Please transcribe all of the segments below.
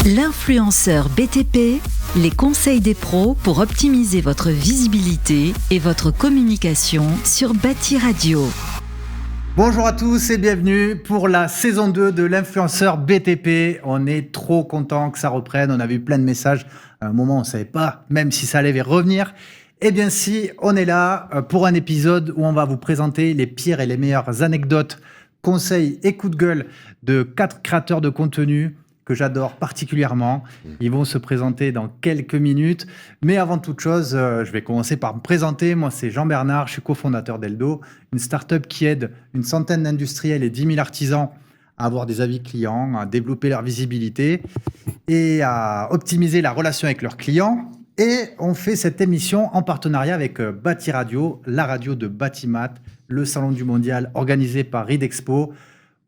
L'influenceur BTP, les conseils des pros pour optimiser votre visibilité et votre communication sur Bâti Radio. Bonjour à tous et bienvenue pour la saison 2 de l'influenceur BTP. On est trop content que ça reprenne. On a vu plein de messages. À un moment, on ne savait pas même si ça allait revenir. Eh bien si, on est là pour un épisode où on va vous présenter les pires et les meilleures anecdotes, conseils et coups de gueule de 4 créateurs de contenu que j'adore particulièrement. Ils vont se présenter dans quelques minutes. Mais avant toute chose, je vais commencer par me présenter. Moi, c'est Jean-Bernard, je suis cofondateur d'Eldo, une start-up qui aide une centaine d'industriels et 10 000 artisans à avoir des avis clients, à développer leur visibilité et à optimiser la relation avec leurs clients. Et on fait cette émission en partenariat avec Bâti Radio, la radio de Batimat, le salon du mondial organisé par Ridexpo,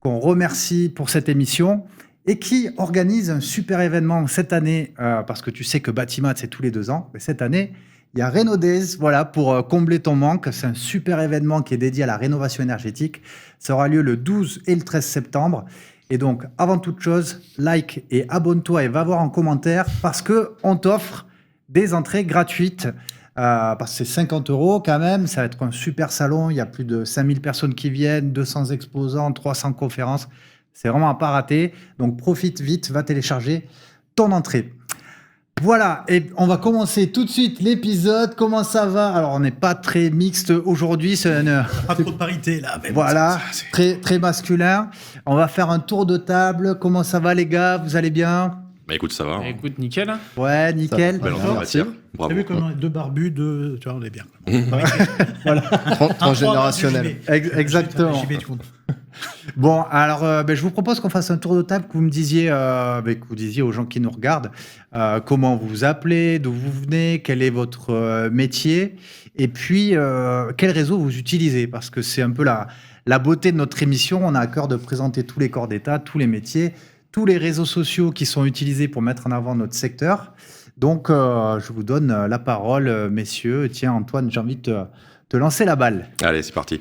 qu'on remercie pour cette émission et qui organise un super événement cette année, parce que tu sais que Batimat, c'est tous les 2 ans. Mais cette année, il y a Renodays, voilà, pour combler ton manque. C'est un super événement qui est dédié à la rénovation énergétique. Ça aura lieu le 12 et le 13 septembre. Et donc, avant toute chose, like et abonne-toi et va voir en commentaire parce qu'on t'offre des entrées gratuites. Parce que c'est 50 € quand même. Ça va être un super salon. Il y a plus de 5000 personnes qui viennent, 200 exposants, 300 conférences. C'est vraiment à pas rater. Donc, profite vite, va télécharger ton entrée. Voilà, et on va commencer tout de suite l'épisode. Comment ça va ? Alors, on n'est pas très mixte aujourd'hui. Pas trop de parité, là. Mais voilà, très, très masculin. On va faire un tour de table. Comment ça va, les gars ? Vous allez bien ? Bah écoute, ça va. Écoute, nickel. Ouais, nickel. Belle entrée en matière. Bravo. T'as vu comme 2 barbus, 2... Tu vois, on est bien. Voilà. Transgénérationnel. Exactement. JB, tu comptes. Bon, alors, je vous propose qu'on fasse un tour de table, que vous me disiez, que vous disiez aux gens qui nous regardent comment vous vous appelez, d'où vous venez, quel est votre métier, et puis quel réseau vous utilisez, parce que c'est un peu la beauté de notre émission. On a à cœur de présenter tous les corps d'État, tous les métiers, tous les réseaux sociaux qui sont utilisés pour mettre en avant notre secteur. Donc, je vous donne la parole, messieurs. Tiens, Antoine, j'ai envie de te lancer la balle. Allez, c'est parti.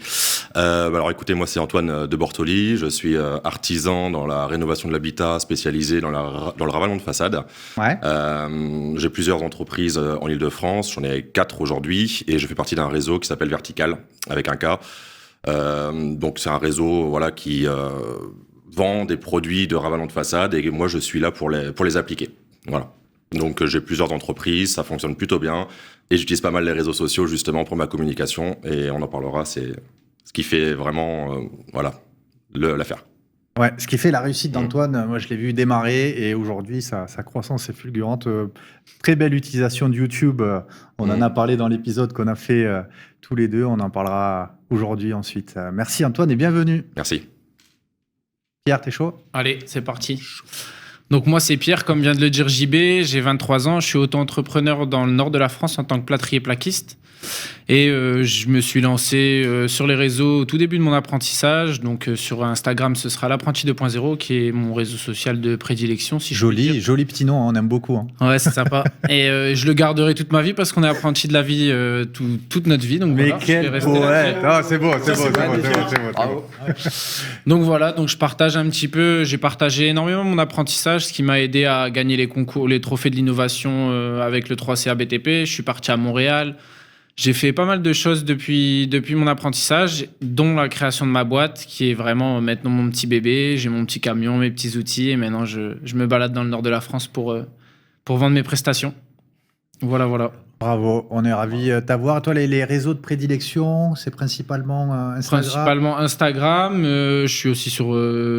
Alors écoutez, moi c'est Antoine de Bortoli. Je suis artisan dans la rénovation de l'habitat, spécialisé dans le ravalement de façade. Ouais. J'ai plusieurs entreprises en Ile-de-France. J'en ai 4 aujourd'hui et je fais partie d'un réseau qui s'appelle Vertical, avec un K. Donc c'est un réseau qui vend des produits de ravalement de façade et moi je suis là pour les appliquer. Voilà. Donc j'ai plusieurs entreprises, ça fonctionne plutôt bien et j'utilise pas mal les réseaux sociaux justement pour ma communication et on en parlera, c'est ce qui fait vraiment l'affaire. Ouais, ce qui fait la réussite d'Antoine, moi je l'ai vu démarrer et aujourd'hui sa croissance est fulgurante. Très belle utilisation de YouTube, on en a parlé dans l'épisode qu'on a fait tous les deux, on en parlera aujourd'hui ensuite. Merci Antoine et bienvenue. Merci. Pierre, t'es chaud ? Allez, c'est parti. Donc moi, c'est Pierre, comme vient de le dire JB, j'ai 23 ans, je suis auto-entrepreneur dans le nord de la France en tant que plâtrier plaquiste. Et je me suis lancé sur les réseaux au tout début de mon apprentissage. Donc sur Instagram, ce sera l'apprenti 2.0 qui est mon réseau social de prédilection. Si joli petit nom, on aime beaucoup. Hein. Ouais, c'est sympa. Et je le garderai toute ma vie parce qu'on est apprenti de la vie toute notre vie. Donc mais voilà, quel poète. C'est beau. Donc voilà, donc je partage un petit peu. J'ai partagé énormément mon apprentissage, ce qui m'a aidé à gagner les concours, les trophées de l'innovation avec le 3CA BTP. Je suis parti à Montréal. J'ai fait pas mal de choses depuis mon apprentissage, dont la création de ma boîte, qui est vraiment maintenant mon petit bébé. J'ai mon petit camion, mes petits outils, et maintenant je me balade dans le nord de la France pour vendre mes prestations. Voilà. Bravo, on est ravis de t'avoir. Toi, les réseaux de prédilection, c'est principalement Instagram ? Principalement Instagram. Je suis aussi sur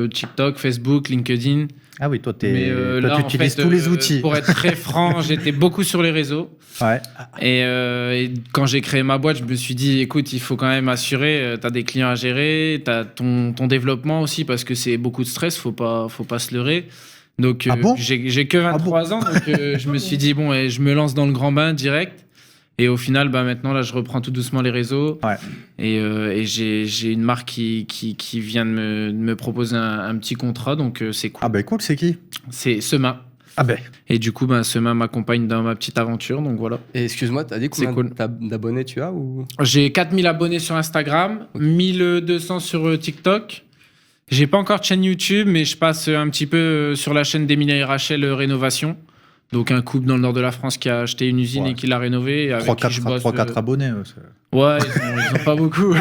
TikTok, Facebook, LinkedIn. Ah oui, toi, tu utilises tous les outils. Pour être très franc, j'étais beaucoup sur les réseaux. Ouais. Et quand j'ai créé ma boîte, je me suis dit, écoute, il faut quand même assurer, tu as des clients à gérer, tu as ton développement aussi, parce que c'est beaucoup de stress, faut pas se leurrer. Donc, j'ai que 23 ans, donc je me suis dit, je me lance dans le grand bain direct. Et au final, maintenant, là, je reprends tout doucement les réseaux. Ouais. Et j'ai une marque qui vient de me proposer un petit contrat, donc c'est cool. Ah ben cool, c'est qui ? C'est Sema. Ah ben. Et du coup, Sema m'accompagne dans ma petite aventure, donc voilà. Et excuse-moi, t'as dit combien d'abonnés tu as ou... J'ai 4000 abonnés sur Instagram, 1200 sur TikTok. J'ai pas encore de chaîne YouTube, mais je passe un petit peu sur la chaîne d'Emile et Rachel Rénovation. Donc un couple dans le nord de la France qui a acheté une usine et qui l'a rénovée. 3-4 abonnés. Ouais, ils ont pas beaucoup.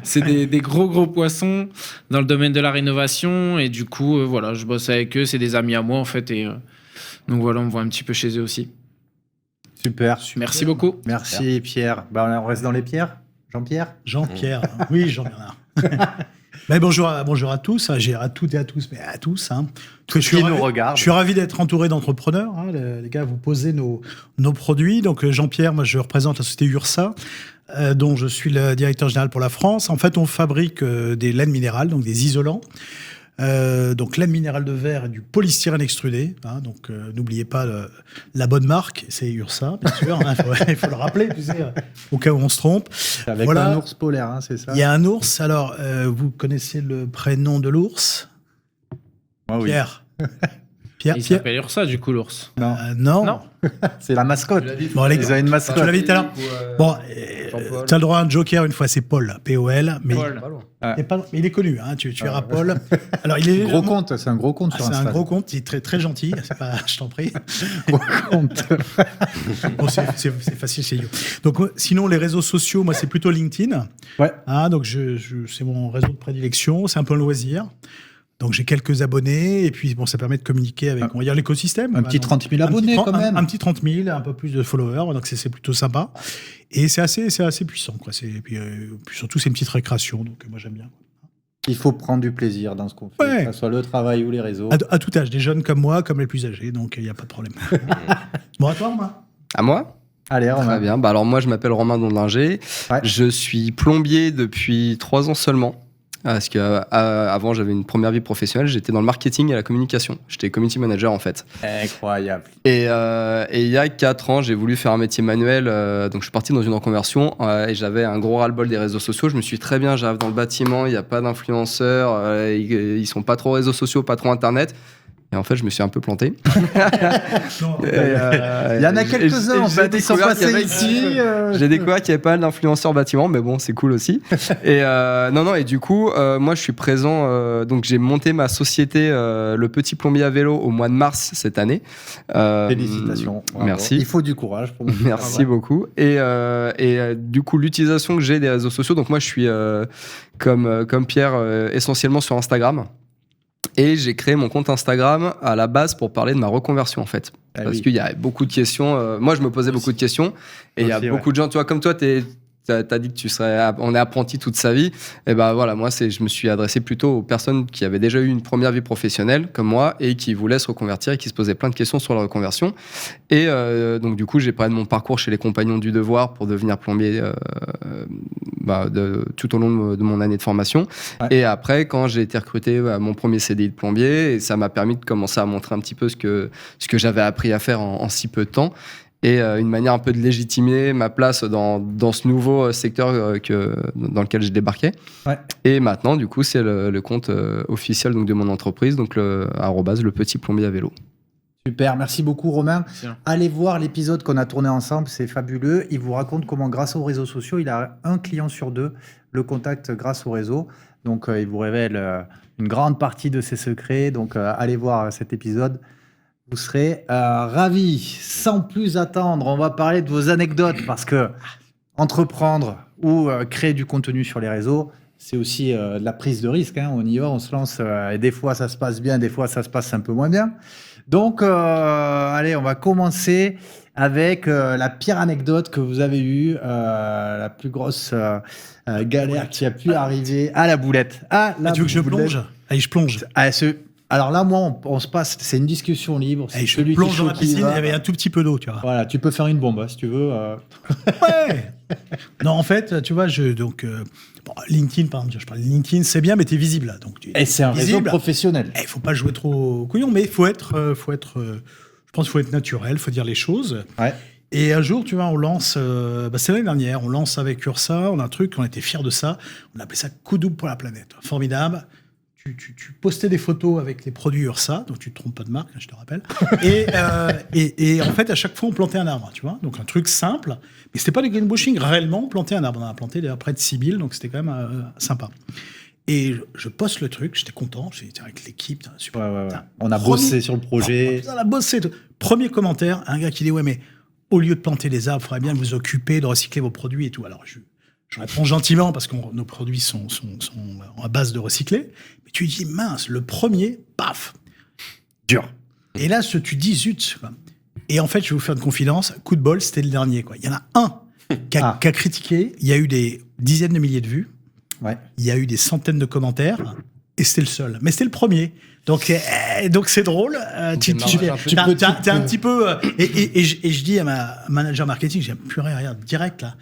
C'est des gros poissons dans le domaine de la rénovation. Et du coup, voilà, je bosse avec eux. C'est des amis à moi, en fait. Et donc voilà, on me voit un petit peu chez eux aussi. Super. Merci beaucoup. Merci Pierre. On reste dans les pierres. Jean-Pierre. Oui, Jean-Bernard. Mais bonjour à tous, à toutes et à tous, mais à tous. Je suis ravi d'être entouré d'entrepreneurs. Les gars, vous posez nos produits. Donc Jean-Pierre, moi je représente la société URSA, dont je suis le directeur général pour la France. En fait, on fabrique des laines minérales, donc des isolants. Donc laine minérale de verre et du polystyrène extrudé. Donc n'oubliez pas la bonne marque, c'est URSA, bien sûr. Il faut le rappeler, tu sais, au cas où on se trompe. Avec un ours polaire, c'est ça. Il y a un ours. Alors, vous connaissez le prénom de l'ours? Pierre. Il s'appelle Ursa, du coup, l'ours. Non. C'est la mascotte. Bon, ils ont une mascotte. Tu l'as dit tout à l'heure. Bon, tu as le droit à un joker une fois, c'est Paul, P-O-L. Mais il est connu, tu verras Paul. Alors, il est gros compte, c'est un gros compte sur Instagram. C'est un gros compte, il est très, très gentil. Je t'en prie. Gros compte. Bon, c'est facile, c'est idiot. Donc, sinon, les réseaux sociaux, moi, c'est plutôt LinkedIn. Ouais. Donc, c'est mon réseau de prédilection. C'est un peu un loisir. Donc j'ai quelques abonnés et puis ça permet de communiquer avec, on va dire, l'écosystème. Un petit 30 000 abonnés quand même. Un petit 30 000, un peu plus de followers, donc c'est plutôt sympa. Et c'est assez puissant, quoi. Et puis surtout c'est une petite récréation, donc moi j'aime bien. Il faut prendre du plaisir dans ce qu'on fait, que ce soit le travail ou les réseaux. À tout âge, des jeunes comme moi, comme les plus âgés, donc il n'y a pas de problème. Bon, à toi, Romain. À moi ? Allez, Romain. Très bien. Alors moi je m'appelle Romain Dondinger. Ouais. Je suis plombier depuis 3 ans seulement. Parce qu'avant, j'avais une première vie professionnelle, j'étais dans le marketing et la communication. J'étais community manager, en fait. Incroyable. Et il y a 4 ans, j'ai voulu faire un métier manuel. Donc, je suis parti dans une reconversion et j'avais un gros ras-le-bol des réseaux sociaux. Je me suis dit, très bien, j'arrive dans le bâtiment, il n'y a pas d'influenceurs, ils sont pas trop réseaux sociaux, pas trop Internet. Et en fait, je me suis un peu planté. Il y en a quelques-uns, en fait, ils sont passés ici. J'ai découvert qu'il y avait pas mal d'influenceurs bâtiments, mais bon, c'est cool aussi. Et et du coup, moi, je suis présent. Donc, j'ai monté ma société, Le Petit Plombier à Vélo, au mois de mars cette année. Félicitations. Bravo. Merci. Il faut du courage pour moi. Merci beaucoup. Et du coup, l'utilisation que j'ai des réseaux sociaux. Donc, moi, je suis comme Pierre, essentiellement sur Instagram. Et j'ai créé mon compte Instagram à la base pour parler de ma reconversion, en fait. Parce qu'il y a beaucoup de questions. Moi, je me posais beaucoup de questions. Et il y a beaucoup de gens, tu vois, comme toi, t'as dit que on est apprenti toute sa vie. Et ben voilà, moi, je me suis adressé plutôt aux personnes qui avaient déjà eu une première vie professionnelle, comme moi, et qui voulaient se reconvertir et qui se posaient plein de questions sur la reconversion. Et donc, du coup, j'ai parlé de mon parcours chez les Compagnons du Devoir pour devenir plombier tout au long de mon année de formation. Ouais. Et après, quand j'ai été recruté à mon premier CDI de plombier, et ça m'a permis de commencer à montrer un petit peu ce que j'avais appris à faire en si peu de temps. Et une manière un peu de légitimer ma place dans ce nouveau secteur dans lequel je débarquais. Ouais. Et maintenant, du coup, c'est le compte officiel donc, de mon entreprise, donc @ Le Petit Plombier à Vélo. Super, merci beaucoup Romain. Allez voir l'épisode qu'on a tourné ensemble, c'est fabuleux. Il vous raconte comment, grâce aux réseaux sociaux, il a 1 client sur 2 le contacte grâce au réseau. Donc, il vous révèle une grande partie de ses secrets. Donc, allez voir cet épisode. Vous serez ravis. Sans plus attendre, on va parler de vos anecdotes parce que entreprendre ou créer du contenu sur les réseaux, c'est aussi de la prise de risque. On y va, on se lance. Et des fois, ça se passe bien, des fois, ça se passe un peu moins bien. Donc, allez, on va commencer avec la pire anecdote que vous avez eue, la plus grosse galère qui a pu arriver à la boulette. Tu veux que je plonge ? Allez, je plonge. Alors là, moi, on se passe, c'est une discussion libre. Hey, je plonge dans la piscine, il y avait un tout petit peu d'eau, tu vois. Voilà, tu peux faire une bombe, si tu veux. Ouais. Non, en fait, tu vois, LinkedIn, par exemple, je parle de LinkedIn, c'est bien, mais t'es visible, là. Donc, et c'est un réseau professionnel. Il faut pas jouer trop couillon, mais il faut être, je pense qu'il faut être naturel, il faut dire les choses. Ouais. Et un jour, tu vois, on lance, c'est l'année dernière, on lance avec URSA, on a un truc, on était fiers de ça, on appelait ça coup double pour la planète. Formidable. Tu postais des photos avec les produits URSA, donc tu ne te trompes pas de marque, je te rappelle. Et en fait, à chaque fois, on plantait un arbre, tu vois. Donc un truc simple, mais c'était pas du greenwashing. Réellement, on plantait un arbre. On a planté près de 6 000, donc c'était quand même sympa. Et je poste le truc, j'étais content, j'étais avec l'équipe, super. Ouais. On a bossé sur le projet. On a bossé. Premier commentaire, un gars qui dit ouais, mais au lieu de planter des arbres, il faudrait bien vous occuper de recycler vos produits et tout. Alors je réponds gentiment parce que nos produits sont à base de recycler. Mais tu dis mince, le premier, paf, dur. Et là, tu dis zut. Quoi. Et en fait, je vais vous faire une confidence. Coup de bol, c'était le dernier. Quoi. Il y en a un qui a critiqué. Il y a eu des dizaines de milliers de vues. Ouais. Il y a eu des centaines de commentaires. Et c'était le seul. Mais c'était le premier. Donc c'est drôle. T'es un petit peu. Et je dis à ma manager marketing, j'ai plus rien, direct là.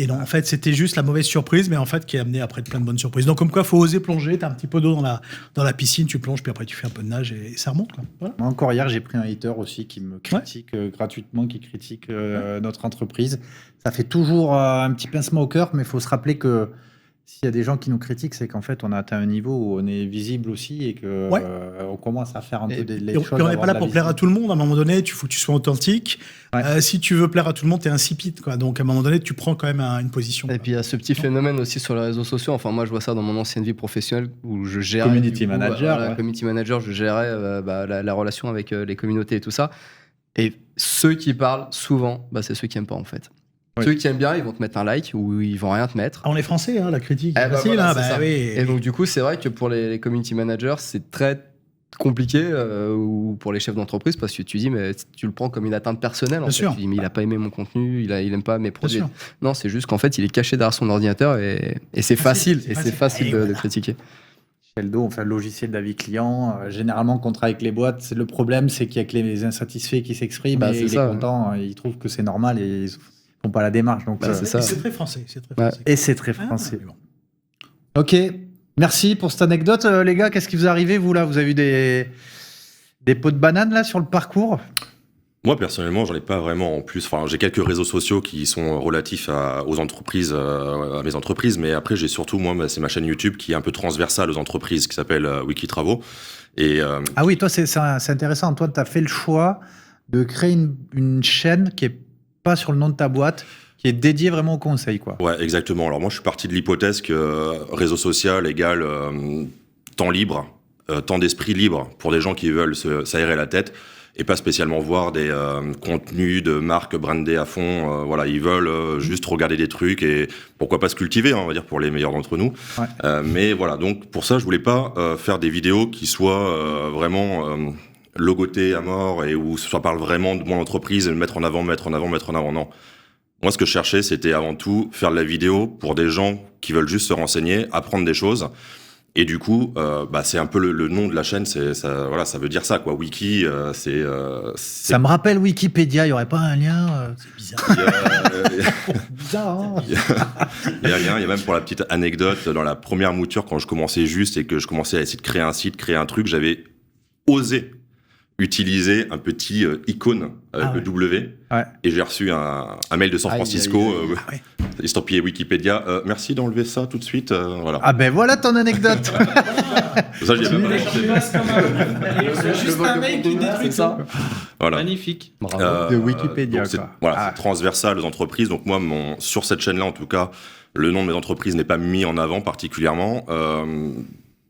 Et donc, en fait, c'était juste la mauvaise surprise, mais en fait, qui a amené après plein de bonnes surprises. Donc, comme quoi, il faut oser plonger. Tu as un petit peu d'eau dans la piscine, tu plonges, puis après, tu fais un peu de nage et ça remonte. Quoi. Voilà. Moi, encore hier, j'ai pris un hater aussi qui me critique gratuitement, qui critique notre entreprise. Ça fait toujours un petit pincement au cœur, mais il faut se rappeler que s'il y a des gens qui nous critiquent, c'est qu'en fait, on a atteint un niveau où on est visible aussi et qu'on commence à faire un peu des choses. Puis on n'est pas là pour plaire à tout le monde. À un moment donné, il faut que tu sois authentique. Ouais. Si tu veux plaire à tout le monde, t'es insipide. Quoi. Donc, à un moment donné, tu prends quand même une position. Et puis, il y a ce petit phénomène aussi sur les réseaux sociaux. Enfin, moi, je vois ça dans mon ancienne vie professionnelle où je gérais... Community manager. Community manager, je gérais la relation avec les communautés et tout ça. Et ceux qui parlent, souvent, c'est ceux qui n'aiment pas, en fait. Oui. Ceux qui aiment bien, ils vont te mettre un like ou ils vont rien te mettre. On est français, hein, la critique. C'est facile, oui. Et donc, du coup, c'est vrai que pour les community managers, c'est très compliqué ou pour les chefs d'entreprise parce que tu dis, mais tu le prends comme une atteinte personnelle. En fait. Tu dis, mais il n'a pas aimé mon contenu, il aime pas mes produits. Non, c'est juste qu'en fait, il est caché derrière son ordinateur et c'est facile. C'est facile de critiquer. Sheldo, on fait le logiciel d'avis client. Généralement, quand on travaille avec les boîtes, le problème, c'est qu'il y a que les insatisfaits qui s'expriment et il est content, il trouve que c'est normal et ils font pas la démarche. Donc, c'est très français. Et c'est très français. Bon. Ok, merci pour cette anecdote. Les gars, qu'est-ce qui vous est arrivé, vous, là ? Vous avez eu des pots de banane, là, sur le parcours ? Moi, personnellement, j'en ai pas vraiment en plus. Enfin, j'ai quelques réseaux sociaux qui sont relatifs aux entreprises, à mes entreprises, mais après, j'ai surtout, moi, c'est ma chaîne YouTube qui est un peu transversale aux entreprises, qui s'appelle Wikitravaux. Et, ah oui, toi, c'est intéressant. Toi, tu as fait le choix de créer une chaîne qui est pas sur le nom de ta boîte, qui est dédiée vraiment au conseil, quoi. Ouais, exactement. Alors moi, je suis parti de l'hypothèse que réseau social égale temps libre, temps d'esprit libre pour des gens qui veulent s'aérer la tête et pas spécialement voir des contenus de marques brandées à fond. Voilà, ils veulent juste regarder des trucs et pourquoi pas se cultiver, on va dire, pour les meilleurs d'entre nous. Ouais. Mais voilà, donc pour ça, je voulais pas faire des vidéos qui soient vraiment logoté à mort et où ça parle vraiment de mon entreprise et mettre en avant, non. Moi, ce que je cherchais, c'était avant tout faire de la vidéo pour des gens qui veulent juste se renseigner, apprendre des choses. Et du coup, c'est un peu le nom de la chaîne, ça veut dire ça, quoi. Wiki, c'est... Ça me rappelle Wikipédia, il n'y aurait pas un lien C'est bizarre. Bizarre, hein. Il y a un lien, il y a même pour la petite anecdote, dans la première mouture, quand je commençais juste et que je commençais à essayer de créer un site, créer un truc, j'avais osé utiliser un petit icône avec le W et j'ai reçu un mail de San Francisco estampillé Wikipédia. Merci d'enlever ça tout de suite. Voilà. Ah ben voilà ton anecdote. Ça, je l'ai même pas C'est juste un mail qui détruit ça. Voilà. Magnifique. De Wikipédia. C'est transversal aux entreprises. Donc moi, sur cette chaîne-là, en tout cas, le nom de mes entreprises n'est pas mis en avant particulièrement.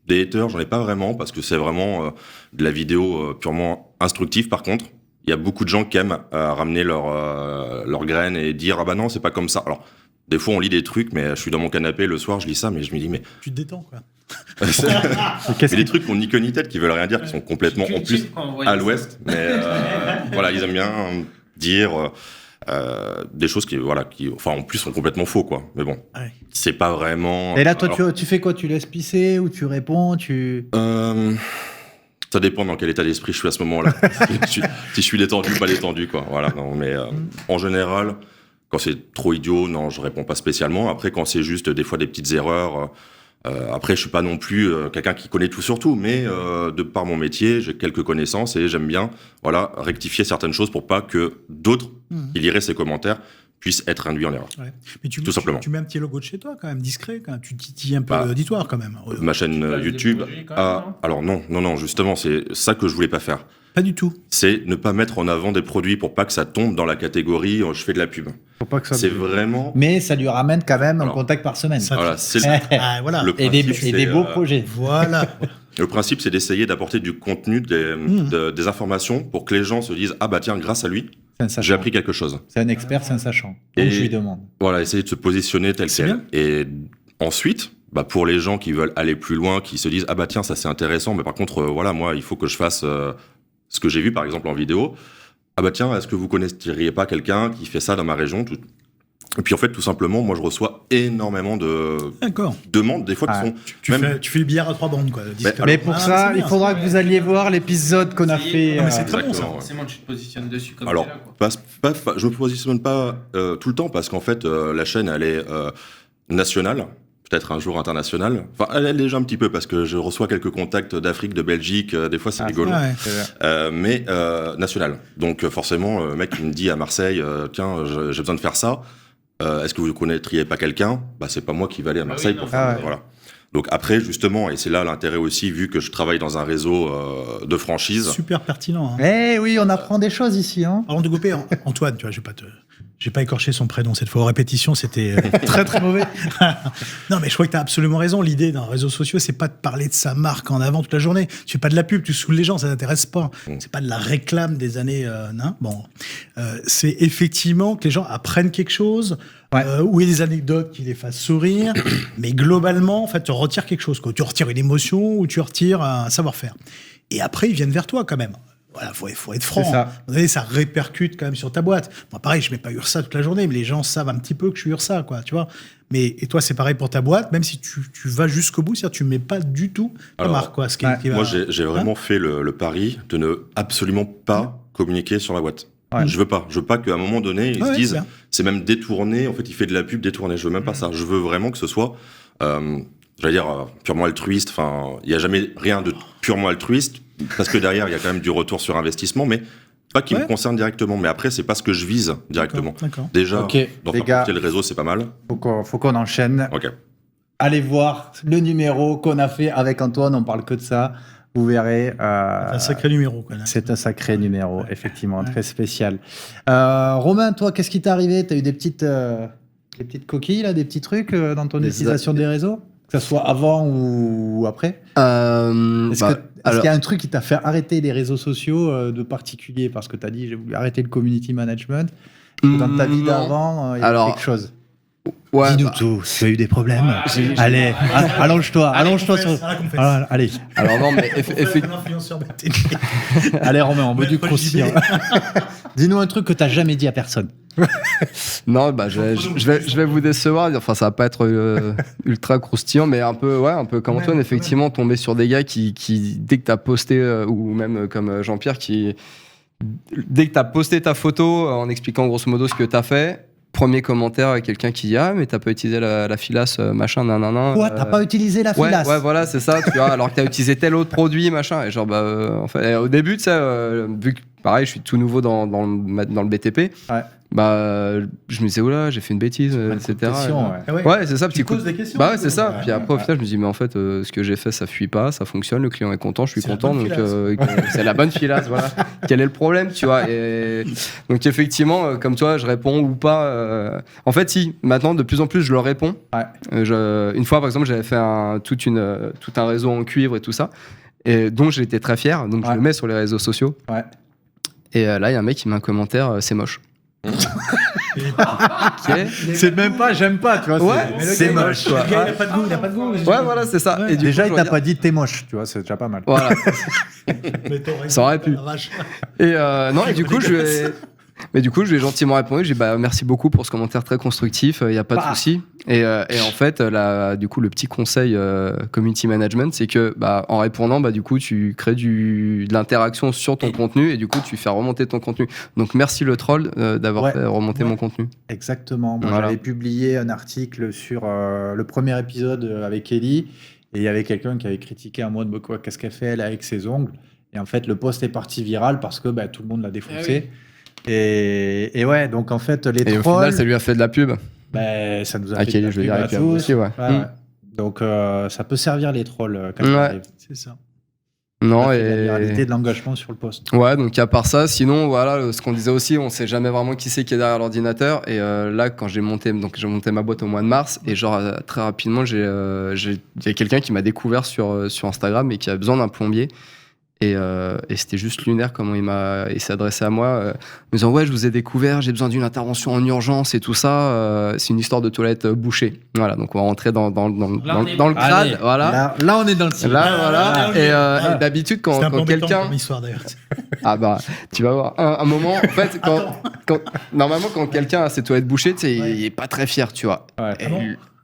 Des haters, j'en ai pas vraiment, parce que c'est vraiment de la vidéo purement instructive. Par contre, il y a beaucoup de gens qui aiment ramener leurs graines et dire « Ah bah non, c'est pas comme ça ». Alors, des fois, on lit des trucs, mais je suis dans mon canapé le soir, je lis ça, mais je me dis « Mais… » Tu te détends, quoi. Mais des trucs qui ont ni queue ni tête, qui veulent rien dire, qui sont complètement, en plus, à l'ouest. Mais voilà, ils aiment bien dire… des choses qui en plus sont complètement faux, quoi. Mais bon, c'est pas vraiment. Et là, toi, tu fais quoi ? Tu laisses pisser ou tu réponds ? Ça dépend dans quel état d'esprit je suis à ce moment-là. si je suis détendu, pas détendu, quoi. Voilà. Non, mais en général, quand c'est trop idiot, non, je réponds pas spécialement. Après, quand c'est juste des fois des petites erreurs. Après, je suis pas non plus quelqu'un qui connaît tout sur tout, mais de par mon métier, j'ai quelques connaissances et j'aime bien, rectifier certaines choses pour pas que d'autres qui liraient ces commentaires puissent être induits en erreur. Ouais. Mais tout simplement. Tu mets un petit logo de chez toi, quand même, discret, quand même. Tu titilles un peu l'auditoire, quand même. Ma chaîne YouTube. Alors non, justement, c'est ça que je voulais pas faire. Pas du tout. C'est ne pas mettre en avant des produits pour pas que ça tombe dans la catégorie je fais de la pub. Faut pas que ça C'est vraiment. Mais ça lui ramène quand même un contact par semaine. Voilà, c'est Voilà. le Et principe, des beaux projets. Voilà. Le principe, c'est d'essayer d'apporter du contenu, des informations pour que les gens se disent ah bah tiens, grâce à lui, j'ai appris quelque chose. C'est un expert, c'est un sachant. Donc Et je lui demande. Voilà, essayer de se positionner tel C'est quel. bien. Et ensuite, bah pour les gens qui veulent aller plus loin, qui se disent ah bah tiens, ça c'est intéressant, mais par contre voilà, moi il faut que je fasse ce que j'ai vu par exemple en vidéo. Ah bah tiens, est-ce que vous connaisseriez pas quelqu'un qui fait ça dans ma région? Et puis en fait, tout simplement, moi je reçois énormément de demandes, des fois qui sont. Tu fais du billard à 3 bandes, quoi. Mais pour ça, il faudra que vous alliez voir l'épisode qu'on a fait. Non, mais c'est très bon, ça. Forcément, tu te positionnes dessus comme Alors, ça, quoi. je me positionne pas tout le temps parce qu'en fait, la chaîne, elle est nationale, peut-être un jour internationale. Enfin, elle est déjà un petit peu parce que je reçois quelques contacts d'Afrique, de Belgique, des fois c'est rigolo. Mais nationale. Donc forcément, le mec qui me dit à Marseille, tiens, j'ai besoin de faire ça. Est-ce que vous ne connaîtriez pas quelqu'un? Bah, c'est pas moi qui vais aller à Marseille pour faire. Voilà. Donc après, justement, et c'est là l'intérêt aussi, vu que je travaille dans un réseau de franchise. Super pertinent. Eh oui, on apprend des choses ici. Hein. Avant de couper, Antoine, tu vois, j'ai pas écorché son prénom cette fois. En répétition, c'était très très mauvais. Non, mais je crois que tu as absolument raison. L'idée d'un réseau social, c'est pas de parler de sa marque en avant toute la journée. Tu fais pas de la pub, tu saoules les gens, ça t'intéresse pas. C'est pas de la réclame des années. C'est effectivement que les gens apprennent quelque chose. Ou il y a des anecdotes qui les fassent sourire, mais globalement, en fait, tu retires quelque chose. Quoi. Tu retires une émotion ou tu retires un savoir-faire. Et après, ils viennent vers toi quand même. Voilà, faut être franc. Ça répercute quand même sur ta boîte. Moi, pareil, je mets pas URSA toute la journée, mais les gens savent un petit peu que je suis URSA, quoi, tu vois. Et toi, c'est pareil pour ta boîte, même si tu vas jusqu'au bout, c'est-à-dire tu mets pas du tout ta marque, quoi. Moi, j'ai vraiment fait le pari de ne absolument pas communiquer sur la boîte. Ouais. Je veux pas qu'à un moment donné, ils se disent, c'est même détourné, en fait, il fait de la pub détournée. Je veux même pas ça. Je veux vraiment que ce soit, j'allais dire, purement altruiste. Enfin, il y a jamais rien de purement altruiste, parce que derrière, il y a quand même du retour sur investissement, mais pas qui me concerne directement. Mais après, c'est pas ce que je vise directement. D'accord. Déjà, dans le réseau, c'est pas mal. Faut qu'on enchaîne. Ok. Allez voir le numéro qu'on a fait avec Antoine, on parle que de ça. Vous verrez. C'est un sacré numéro. Quoi, c'est un sacré numéro, effectivement, très spécial. Romain, toi, qu'est-ce qui t'est arrivé? Tu as eu des petites coquilles, là, des petits trucs dans ton utilisation des réseaux? Que ce soit avant ou après? Est-ce qu'il y a un truc qui t'a fait arrêter les réseaux sociaux de particulier? Parce que tu as dit, j'ai voulu arrêter le community management. Dans ta vie d'avant, il y a quelque chose. Ouais, dis-nous tout, tu as eu des problèmes. Allez, allonge-toi sur... Allez. Alors non, mais allez Romain, on veut du croustillant. Dis-nous un truc que tu n'as jamais dit à personne. Non, je vais vous décevoir. Enfin, ça va pas être ultra croustillant, mais un peu comme Antoine, effectivement, tomber sur des gars qui dès que tu as posté, ou même comme Jean-Pierre, dès que tu as posté ta photo en expliquant grosso modo ce que tu as fait, premier commentaire, quelqu'un qui dit mais t'as pas utilisé la filasse, machin, nanana. Quoi, t'as pas utilisé la filasse? Ouais, voilà, c'est ça, tu vois, alors que t'as utilisé tel autre produit, machin. Et genre, en fait, au début, tu sais, vu que pareil, je suis tout nouveau dans le BTP. Ouais. Je me disais, oula, j'ai fait une bêtise, etc. Ouais, c'est ça, petit coup. Des questions. Bah ouais, c'est ça. Puis après, au final, je me dis, mais en fait, ce que j'ai fait, ça fuit pas, ça fonctionne, le client est content, je suis content, donc c'est la bonne filasse, voilà. Quel est le problème, tu vois? Et donc, effectivement, comme toi, je réponds ou pas. En fait, si, maintenant, de plus en plus, je leur réponds. Ouais. Une fois, par exemple, j'avais fait tout un réseau en cuivre et tout ça, et dont j'étais très fier, donc je le mets sur les réseaux sociaux. Ouais. Et là, il y a un mec qui met un commentaire, c'est moche. C'est même pas j'aime pas, tu vois. C'est moche, quoi. Il a pas de goût, Ouais, voilà, c'est ça. Ouais. Et déjà, il t'a pas dit t'es moche, tu vois, c'est déjà pas mal. Voilà. Ça aurait pu. Et non, et du coup, Mais du coup, je lui ai gentiment répondu. J'ai dit merci beaucoup pour ce commentaire très constructif. Il n'y a pas de souci. Et en fait, du coup, le petit conseil community management, c'est que en répondant, du coup, tu crées de l'interaction sur ton contenu et du coup, tu fais remonter ton contenu. Donc, merci le troll d'avoir fait remonter mon contenu. Exactement. Moi, j'avais publié un article sur le premier épisode avec Ellie et il y avait quelqu'un qui avait critiqué un mot de quoi, qu'est-ce qu'elle fait elle avec ses ongles. Et en fait, le post est parti viral parce que tout le monde l'a défoncé. Ah oui. Et ouais, donc en fait, les trolls... Et au final, ça lui a fait de la pub. Ça nous a fait de la pub à tous. Aussi, ouais. Donc ça peut servir les trolls quand ça arrive. C'est ça. Non, la viralité de l'engagement sur le poste. Ouais, donc à part ça, sinon, voilà, ce qu'on disait aussi, on sait jamais vraiment qui c'est qui est derrière l'ordinateur. Et là, quand j'ai monté ma boîte au mois de mars, et genre très rapidement, il y a quelqu'un qui m'a découvert sur Instagram et qui a besoin d'un plombier. Et c'était juste lunaire comment il s'est adressé à moi, me disant ouais, je vous ai découvert, j'ai besoin d'une intervention en urgence et tout ça. C'est une histoire de toilette bouchée. Voilà, donc on va rentrer dans le crade. Voilà. Là, on est dans le ciel. Là, voilà. Et d'habitude, quand quelqu'un. Comme histoire, d'ailleurs. Ah bah, tu vas voir. Un moment, en fait, normalement, quand quelqu'un a ses toilettes bouchées, tu sais, il est pas très fier, tu vois. Ouais.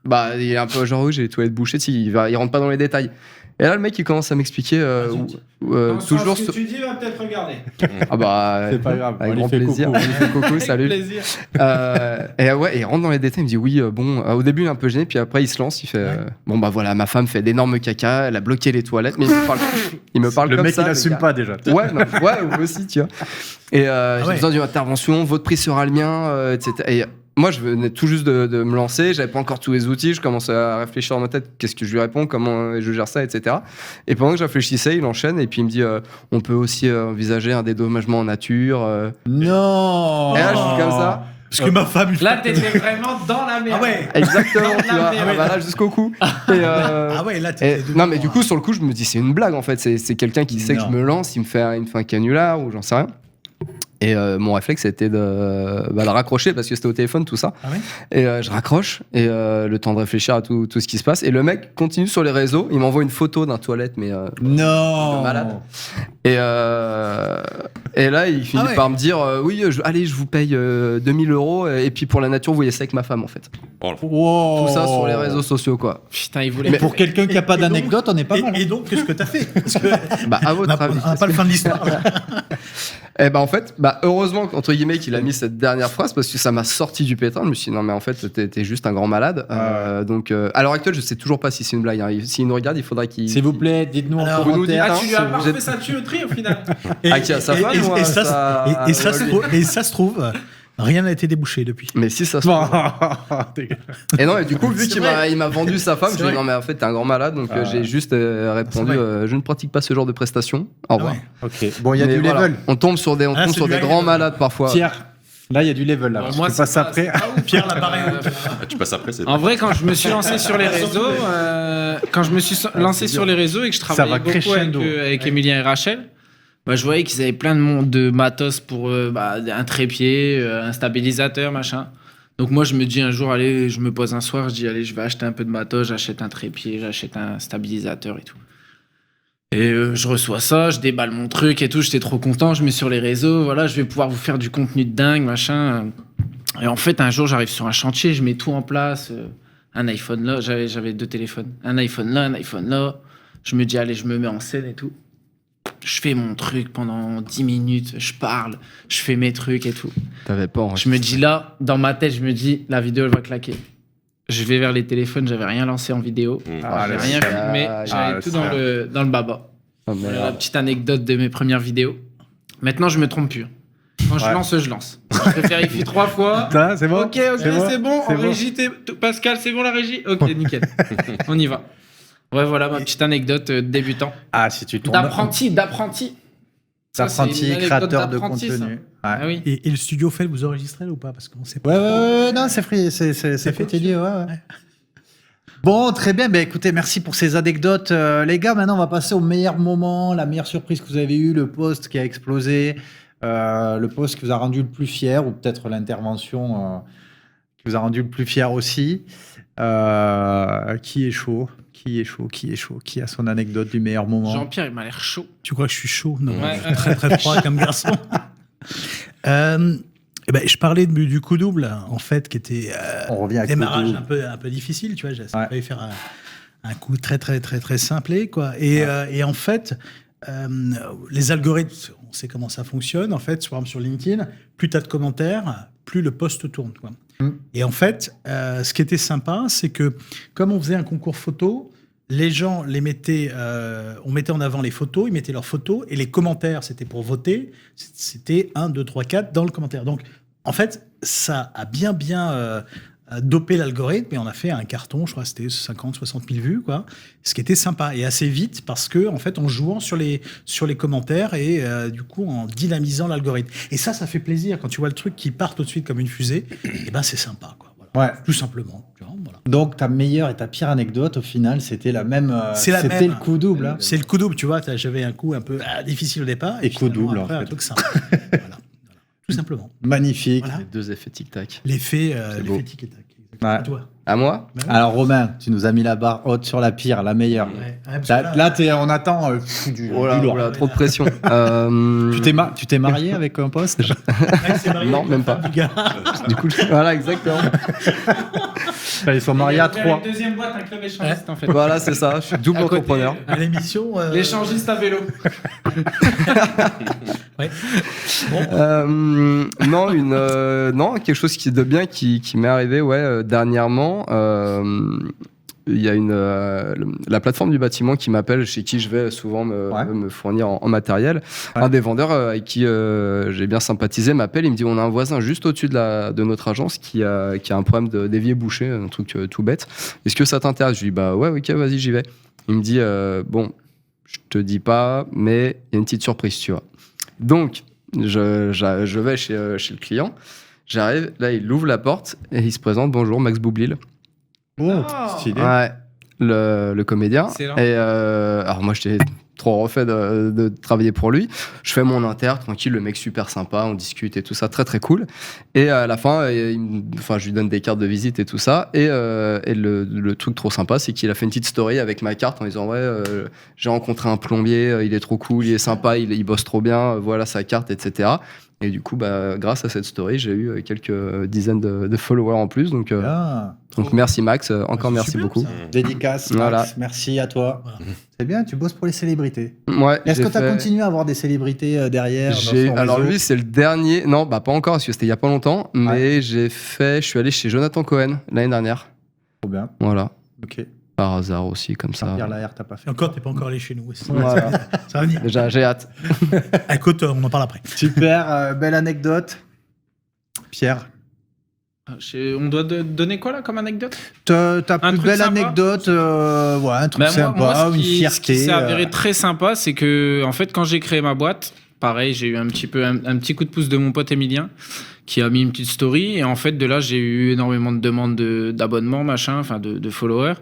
Bah, il est un peu genre, oui, j'ai les toilettes bouchées, il rentre pas dans les détails. Et là, le mec, il commence à m'expliquer. Toujours ce que tu dis, va peut-être regarder. Ah bah, c'est pas grave. avec grand plaisir. Coucou, salut. Plaisir. Et ouais, il rentre dans les détails, il me dit oui, bon. Au début, il est un peu gêné, puis après, il se lance, il fait bon, bah voilà, ma femme fait d'énormes caca, elle a bloqué les toilettes, mais il me parle le comme mec, ça. il assume pas déjà. Ouais, moi aussi, tu vois. Et j'ai besoin d'une intervention, votre prix sera le mien, etc. Et moi, je venais tout juste de me lancer, j'avais pas encore tous les outils, je commençais à réfléchir dans ma tête, qu'est-ce que je lui réponds, comment je gère ça, etc. Et pendant que je réfléchissais, il enchaîne et puis il me dit on peut aussi envisager un dédommagement en nature. Non. Et là, je suis comme ça. Parce que ma femme. Là, t'étais vraiment dans la merde. Ah ouais. Exactement, tu vois. Bah là, jusqu'au cou. Et Ah ouais, là, t'étais. non, mais du coup, sur le coup, je me dis, c'est une blague en fait. C'est quelqu'un qui sait que je me lance, il me fait un canular ou j'en sais rien. Et mon réflexe c'était de raccrocher parce que c'était au téléphone tout ça. Ah ouais. Et je raccroche et le temps de réfléchir à tout ce qui se passe. Et le mec continue sur les réseaux, il m'envoie une photo d'un toilette mais non. de malade. Et là il finit par me dire oui allez je vous paye 2000 € et puis pour la nature vous voyez ça avec ma femme en fait. Wow. Tout ça sur les réseaux sociaux quoi. Putain, il voulait. Mais pour quelqu'un qui a pas d'anecdote, on est pas mal. Et donc, qu'est-ce que t'as fait? Parce que bah à votre avis. on n'a pas le fin de l'histoire. Et bah en fait, heureusement entre guillemets qu'il a mis cette dernière phrase parce que ça m'a sorti du pétrin. Je me suis dit non mais en fait t'es juste un grand malade. Donc à l'heure actuelle je sais toujours pas si c'est une blague. Hein. S'il nous regarde il faudrait qu'il. S'il vous plaît, dites-nous en Ah, commentaire. tu lui as pas fait sa tuyauterie au final. Qui a sa femme, et ça se trouve, rien n'a été débouché depuis. Mais si ça se trouve. Et non, et du coup, vu qu'il m'a vendu sa femme, je lui ai dit non, mais en fait, t'es un grand malade. Donc j'ai juste répondu je ne pratique pas ce genre de prestations. Au revoir. Ok. Bon, il y a du level. On tombe sur des grands malades parfois. Pierre, là, il y a du level. Là. Moi, tu passes après. Pierre l'appareil. Tu passes après, c'est En vrai, quand je me suis lancé sur les réseaux, et que je travaillais beaucoup avec Emilien et Rachel, bah, je voyais qu'ils avaient plein de matos pour un trépied, un stabilisateur, machin. Donc moi, je me dis un jour, allez, je me pose un soir, je dis, allez, je vais acheter un peu de matos, j'achète un trépied, j'achète un stabilisateur et tout. Et je reçois ça, je déballe mon truc et tout, j'étais trop content, je mets sur les réseaux, voilà, je vais pouvoir vous faire du contenu de dingue, machin. Et en fait, un jour, j'arrive sur un chantier, je mets tout en place, un iPhone là, j'avais 2 téléphones, un iPhone là, je me dis, allez, je me mets en scène et tout. Je fais mon truc pendant 10 minutes, je parle, je fais mes trucs et tout. T'avais pas enregistré. Je me dis là, dans ma tête, je me dis, la vidéo, elle va claquer. Je vais vers les téléphones, j'avais rien lancé en vidéo. J'avais rien filmé, j'avais tout dans le baba. La petite anecdote de mes premières vidéos. Maintenant, je me trompe plus. Quand je lance, je lance. Je vérifie 3 fois. C'est bon. Ok, c'est bon. En régie, Pascal, c'est bon la régie? Ok, nickel. On y va. Ouais, voilà ma petite anecdote débutant. Ah, si tu tournes. D'apprenti. D'apprenti, créateur de contenu. Ah oui. Et le studio fait, vous enregistrez ou pas? Parce qu'on sait pas. Ouais, non, c'est free, c'est fait lié, ouais. Bon, très bien. Ben, écoutez, merci pour ces anecdotes. Les gars, maintenant, on va passer au meilleur moment, la meilleure surprise que vous avez eue, le post qui a explosé, le post qui vous a rendu le plus fier, ou peut-être l'intervention qui vous a rendu le plus fier aussi. Qui est chaud? Qui a son anecdote du meilleur moment? Jean-Pierre, il m'a l'air chaud. Tu crois que je suis chaud? Non, Ouais. je suis très très froid comme garçon. Je parlais du coup double, en fait, qui était On revient à démarrage un peu difficile, tu vois. J'essayais de faire un coup très très très très simplé, quoi. Et en fait, les algorithmes, on sait comment ça fonctionne. En fait, par exemple sur LinkedIn, plus tu as de commentaires, plus le post tourne, quoi. Et en fait, ce qui était sympa, c'est que comme on faisait un concours photo, les gens les mettaient, on mettait en avant les photos, ils mettaient leurs photos, et les commentaires, c'était pour voter, c'était 1, 2, 3, 4 dans le commentaire. Donc, en fait, ça a bien dopé l'algorithme et on a fait un carton, je crois que c'était 50-60 000 vues, quoi. Ce qui était sympa et assez vite parce que en fait en jouant sur les commentaires et du coup en dynamisant l'algorithme. Et ça fait plaisir quand tu vois le truc qui part tout de suite comme une fusée. Et ben c'est sympa, quoi. Voilà. Ouais. Tout simplement. Voilà. Donc ta meilleure et ta pire anecdote au final c'était la même. C'était le coup double. Hein. C'est le coup double, tu vois. J'avais un coup un peu difficile au départ et coup double après, en fait. un truc simple. Voilà. Tout simplement. Magnifique. Voilà. Les 2 effets tic-tac. L'effet tic-tac. Ouais. Toi. À moi? Alors Romain, tu nous as mis la barre haute sur la pire, la meilleure. Là, on attend du lourd. Trop de pression. Tu t'es marié avec un poste? Non, même pas. Du coup, voilà, exactement. Ils sont mariés à 3. Une deuxième boîte, un club échangiste en fait. Voilà, c'est ça. Je suis double entrepreneur. L'émission. L'échangiste à vélo. Ouais. Non, quelque chose de bien qui m'est arrivé dernièrement. Il y a la plateforme du bâtiment qui m'appelle, chez qui je vais souvent me fournir en matériel. Ouais. Un des vendeurs avec qui j'ai bien sympathisé m'appelle, il me dit on a un voisin juste au-dessus de notre agence qui a un problème d'évier bouché, un truc tout bête. Est-ce que ça t'intéresse? Je lui dis bah ouais, ok, vas-y, j'y vais. Il me dit bon, je te dis pas, mais il y a une petite surprise, tu vois. Donc je vais chez le client, j'arrive, là il ouvre la porte et il se présente, bonjour, Max Boublil. Oh, stylé. Ouais, le comédien. Excellent. Et alors moi j'étais trop refait de travailler pour lui. Je fais mon inter tranquille, le mec super sympa, on discute et tout ça, très très cool. Et à la fin, je lui donne des cartes de visite et tout ça. Et le truc trop sympa, c'est qu'il a fait une petite story avec ma carte en disant j'ai rencontré un plombier, il est trop cool, il est sympa, il bosse trop bien, voilà sa carte, etc. Et du coup, grâce à cette story, j'ai eu quelques dizaines de followers en plus. Donc merci Max, encore merci beaucoup. Ça. Dédicace, Max, voilà. Merci à toi. Voilà. C'est bien, tu bosses pour les célébrités. Ouais. Est-ce que tu as continué à avoir des célébrités derrière Alors lui, c'est le dernier. Non, pas encore, parce que c'était il y a pas longtemps. Mais je suis allé chez Jonathan Cohen l'année dernière. Trop bien. Voilà. Ok. Par hasard aussi, comme ça. Pierre Laher, t'as pas fait. T'es pas encore allé chez nous. Voilà. Ça va venir. Déjà, j'ai hâte. Écoute, on en parle après. Super, belle anecdote. Pierre. On doit donner quoi là comme anecdote? Ta plus belle anecdote, un truc sympa, une fierté. Ce qui s'est avéré très sympa, c'est que en fait, quand j'ai créé ma boîte, pareil, j'ai eu un petit coup de pouce de mon pote Emilien qui a mis une petite story. Et en fait, de là, j'ai eu énormément de demandes d'abonnements, de followers.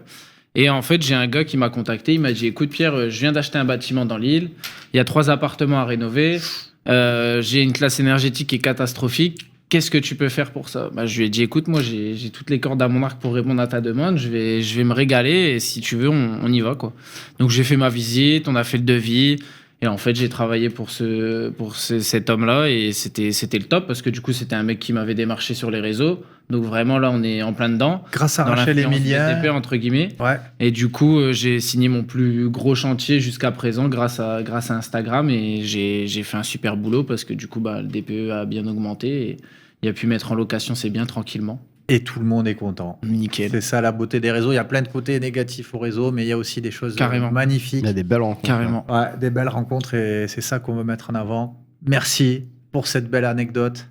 Et en fait, j'ai un gars qui m'a contacté. Il m'a dit, écoute Pierre, je viens d'acheter un bâtiment dans l'île. Il y a 3 appartements à rénover. J'ai une classe énergétique qui est catastrophique. Qu'est-ce que tu peux faire pour ça? Je lui ai dit, écoute, moi, j'ai toutes les cordes à mon arc pour répondre à ta demande. Je vais me régaler et si tu veux, on y va, quoi. Donc, j'ai fait ma visite, on a fait le devis. Et en fait, j'ai travaillé pour cet homme-là et c'était le top parce que du coup, c'était un mec qui m'avait démarché sur les réseaux. Donc vraiment, là, on est en plein dedans. Grâce à Rachel Emilien. BTP, entre guillemets. Ouais. Et du coup, j'ai signé mon plus gros chantier jusqu'à présent grâce à Instagram et j'ai fait un super boulot parce que du coup, le DPE a bien augmenté et il a pu mettre en location, c'est bien, tranquillement. Et tout le monde est content. Nickel. C'est ça la beauté des réseaux. Il y a plein de côtés négatifs au réseau, mais il y a aussi des choses magnifiques. Il y a des belles rencontres. Carrément. Ouais, des belles rencontres et c'est ça qu'on veut mettre en avant. Merci pour cette belle anecdote.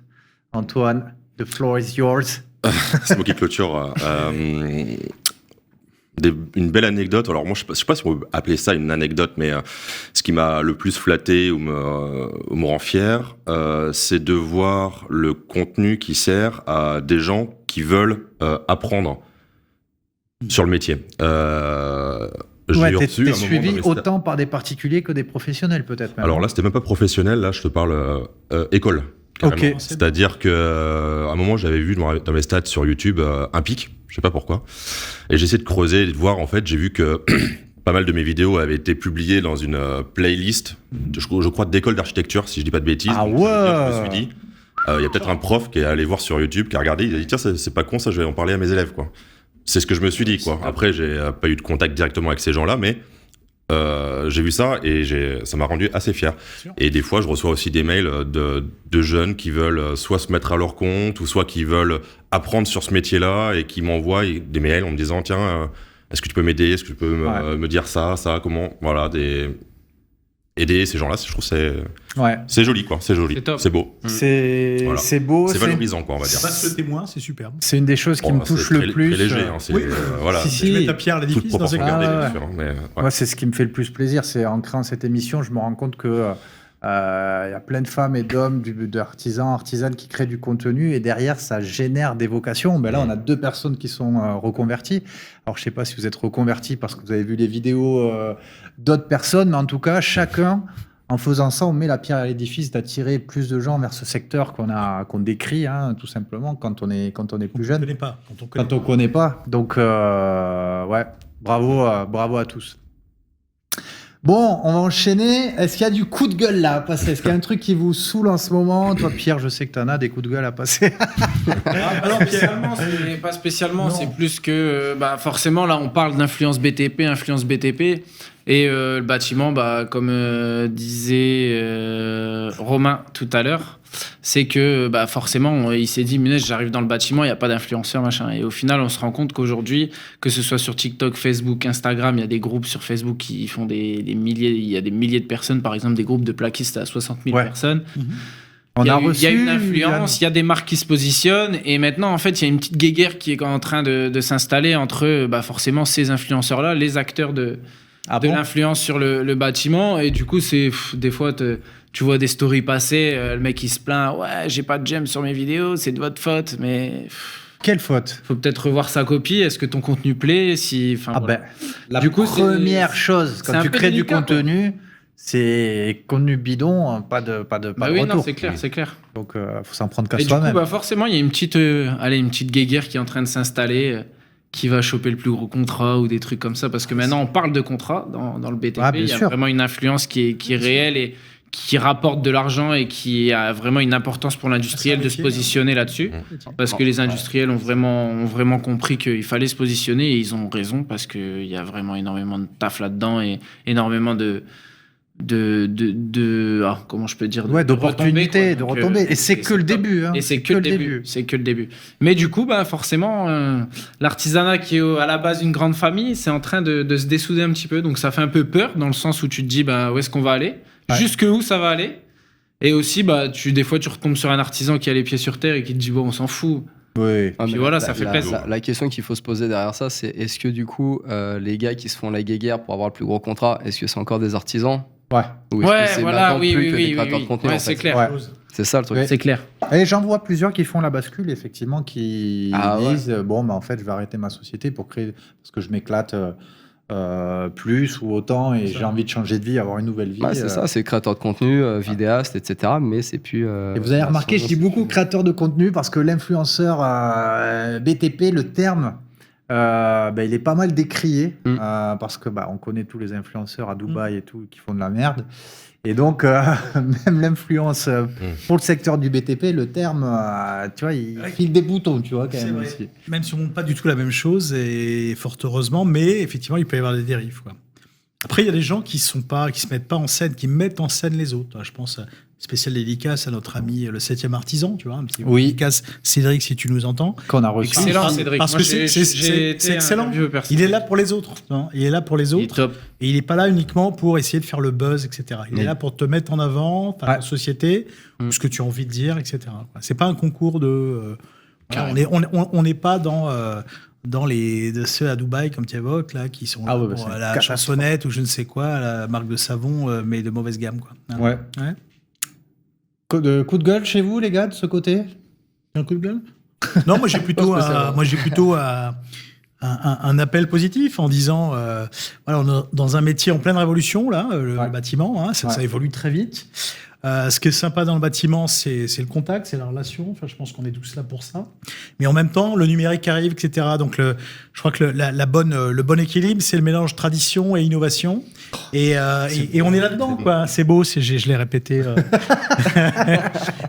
Antoine, the floor is yours. C'est moi qui clôture. Une belle anecdote. Alors moi, je sais pas si on peut appeler ça une anecdote, mais ce qui m'a le plus flatté ou me rend fier, c'est de voir le contenu qui sert à des gens qui veulent apprendre sur le métier. T'es suivi autant par des particuliers que des professionnels, peut-être même. Alors là, c'était même pas professionnel. Là, je te parle école. Carrément. Okay. C'est-à-dire que à un moment, j'avais vu dans mes stats sur YouTube un pic. Je sais pas pourquoi. Et j'ai essayé de creuser et de voir. En fait, j'ai vu que pas mal de mes vidéos avaient été publiées dans une playlist, je crois, d'école d'architecture, si je dis pas de bêtises. Ah donc, ouais. Je me suis dit, il y a peut-être un prof qui est allé voir sur YouTube, qui a regardé, il a dit tiens, c'est pas con ça, je vais en parler à mes élèves, quoi. C'est ce que je me suis dit, quoi. Après, j'ai pas eu de contact directement avec ces gens-là, mais j'ai vu ça et ça m'a rendu assez fier. Et des fois, je reçois aussi des mails de jeunes qui veulent soit se mettre à leur compte ou soit qui veulent apprendre sur ce métier-là et qui m'envoient des mails en me disant tiens, est-ce que tu peux m'aider, est-ce que tu peux me dire ça, comment, voilà, aider ces gens-là, je trouve c'est joli, quoi. C'est joli, c'est beau. C'est beau. C'est valorisant, quoi, on va dire. Passe le témoin, c'est superbe. C'est une des choses qui me touche le plus. C'est léger, voilà. Si. Je mets ta pierre à l'édifice dans ces cas. Moi, c'est ce qui me fait le plus plaisir, c'est en créant cette émission, je me rends compte que y a plein de femmes et d'hommes, d'artisans, artisanes qui créent du contenu et derrière, ça génère des vocations. Ben là, on a 2 personnes qui sont reconverties. Alors, je sais pas si vous êtes reconvertis parce que vous avez vu les vidéos d'autres personnes, mais en tout cas, chacun, en faisant ça, on met la pierre à l'édifice d'attirer plus de gens vers ce secteur qu'on décrit, hein, tout simplement, quand on est plus jeune. Quand on connaît pas. Donc, bravo à tous. Bon, on va enchaîner. Est-ce qu'il y a du coup de gueule là à passer? Est-ce qu'il y a un truc qui vous saoule en ce moment? Toi, Pierre, je sais que tu en as des coups de gueule à passer. Pas spécialement. C'est plus que forcément, là, on parle d'influence BTP. Et le bâtiment, comme disait Romain tout à l'heure, c'est que forcément, il s'est dit, j'arrive dans le bâtiment, il n'y a pas d'influenceurs, machin. Et au final, on se rend compte qu'aujourd'hui, que ce soit sur TikTok, Facebook, Instagram, il y a des groupes sur Facebook qui font des milliers, il y a des milliers de personnes, par exemple, des groupes de plaquistes à 60 000 personnes. Il y a une influence, il y a des marques qui se positionnent, et maintenant, en fait, il y a une petite guéguerre qui est en train de s'installer entre forcément ces influenceurs-là, les acteurs de l'influence sur le bâtiment, et du coup, c'est des fois, tu vois des stories passer, le mec il se plaint, ouais, j'ai pas de j'aime sur mes vidéos, c'est de votre faute, mais... Quelle faute? Faut peut-être revoir sa copie, est-ce que ton contenu plaît? La première chose, quand tu crées du contenu, c'est contenu bidon, pas de retour. Non, c'est clair. Donc, faut s'en prendre qu'à soi-même. Et du coup, forcément, il y a une petite guéguerre qui est en train de s'installer, qui va choper le plus gros contrat ou des trucs comme ça, parce que maintenant, on parle de contrat dans le BTP. Il y a vraiment une influence qui est réelle et qui rapporte de l'argent et qui a vraiment une importance pour l'industriel de se positionner là-dessus. Parce que les industriels ont vraiment compris qu'il fallait se positionner, et ils ont raison, parce qu'il y a vraiment énormément de taf là-dedans et énormément comment je peux dire, d'opportunités, de retombées. Et c'est que le début. Et c'est que le début. Mais du coup, forcément, l'artisanat qui est à la base une grande famille, c'est en train de se dessouder un petit peu. Donc ça fait un peu peur, dans le sens où tu te dis, où est-ce qu'on va aller? Jusqu'où ça va aller? Et aussi, des fois, tu retombes sur un artisan qui a les pieds sur terre et qui te dit, bon, on s'en fout. Oui. Puis voilà, ça fait plaisir. La question qu'il faut se poser derrière ça, c'est est-ce que du coup, les gars qui se font la guéguerre pour avoir le plus gros contrat, est-ce que c'est encore des artisans? Ou est-ce que c'est maintenant plus que des créateurs de contenu, en fait? C'est clair. C'est ça le truc. C'est clair. Et j'en vois plusieurs qui font la bascule, effectivement, qui disent en fait, je vais arrêter ma société pour créer, parce que je m'éclate plus ou autant, et j'ai envie de changer de vie, avoir une nouvelle vie. C'est ça, c'est créateur de contenu, vidéaste, etc. Mais c'est plus. Et vous avez remarqué, je dis beaucoup créateur de contenu parce que l'influenceur BTP, le terme, il est pas mal décrié parce que on connaît tous les influenceurs à Dubaï et tout qui font de la merde. Et donc, même l'influence pour le secteur du BTP, le terme, tu vois, il file des boutons, tu vois, quand même aussi. Même si on montre pas du tout la même chose, et fort heureusement, mais effectivement, il peut y avoir des dérives, quoi. Après, il y a des gens qui se mettent pas en scène, qui mettent en scène les autres. Je pense spécial dédicace à notre ami le 7e artisan, tu vois, un petit dédicace Cédric, si tu nous entends. Qu'on a reçu. Excellent, Cédric. Parce que c'est excellent. Il est là pour les autres. Il est là pour les autres. Et il n'est pas là uniquement pour essayer de faire le buzz, etc. Il est là pour te mettre en avant, par la société, ce que tu as envie de dire, etc. C'est pas un concours de... on n'est pas dans de ceux à Dubaï, comme tu évoques, là, qui sont là pour la chansonnette ou je ne sais quoi, la marque de savon, mais de mauvaise gamme, quoi. Coup de gueule chez vous, les gars, de ce côté? Un coup de gueule? Non, moi j'ai plutôt un appel positif en disant on est dans un métier en pleine révolution, là, le bâtiment, ça évolue très vite. Ce qui est sympa dans le bâtiment, c'est le contact, c'est la relation. Enfin, je pense qu'on est tous là pour ça. Mais en même temps, le numérique arrive, etc. Donc, je crois que le bon équilibre, c'est le mélange tradition et innovation. Et on est là-dedans, quoi. C'est beau, je l'ai répété.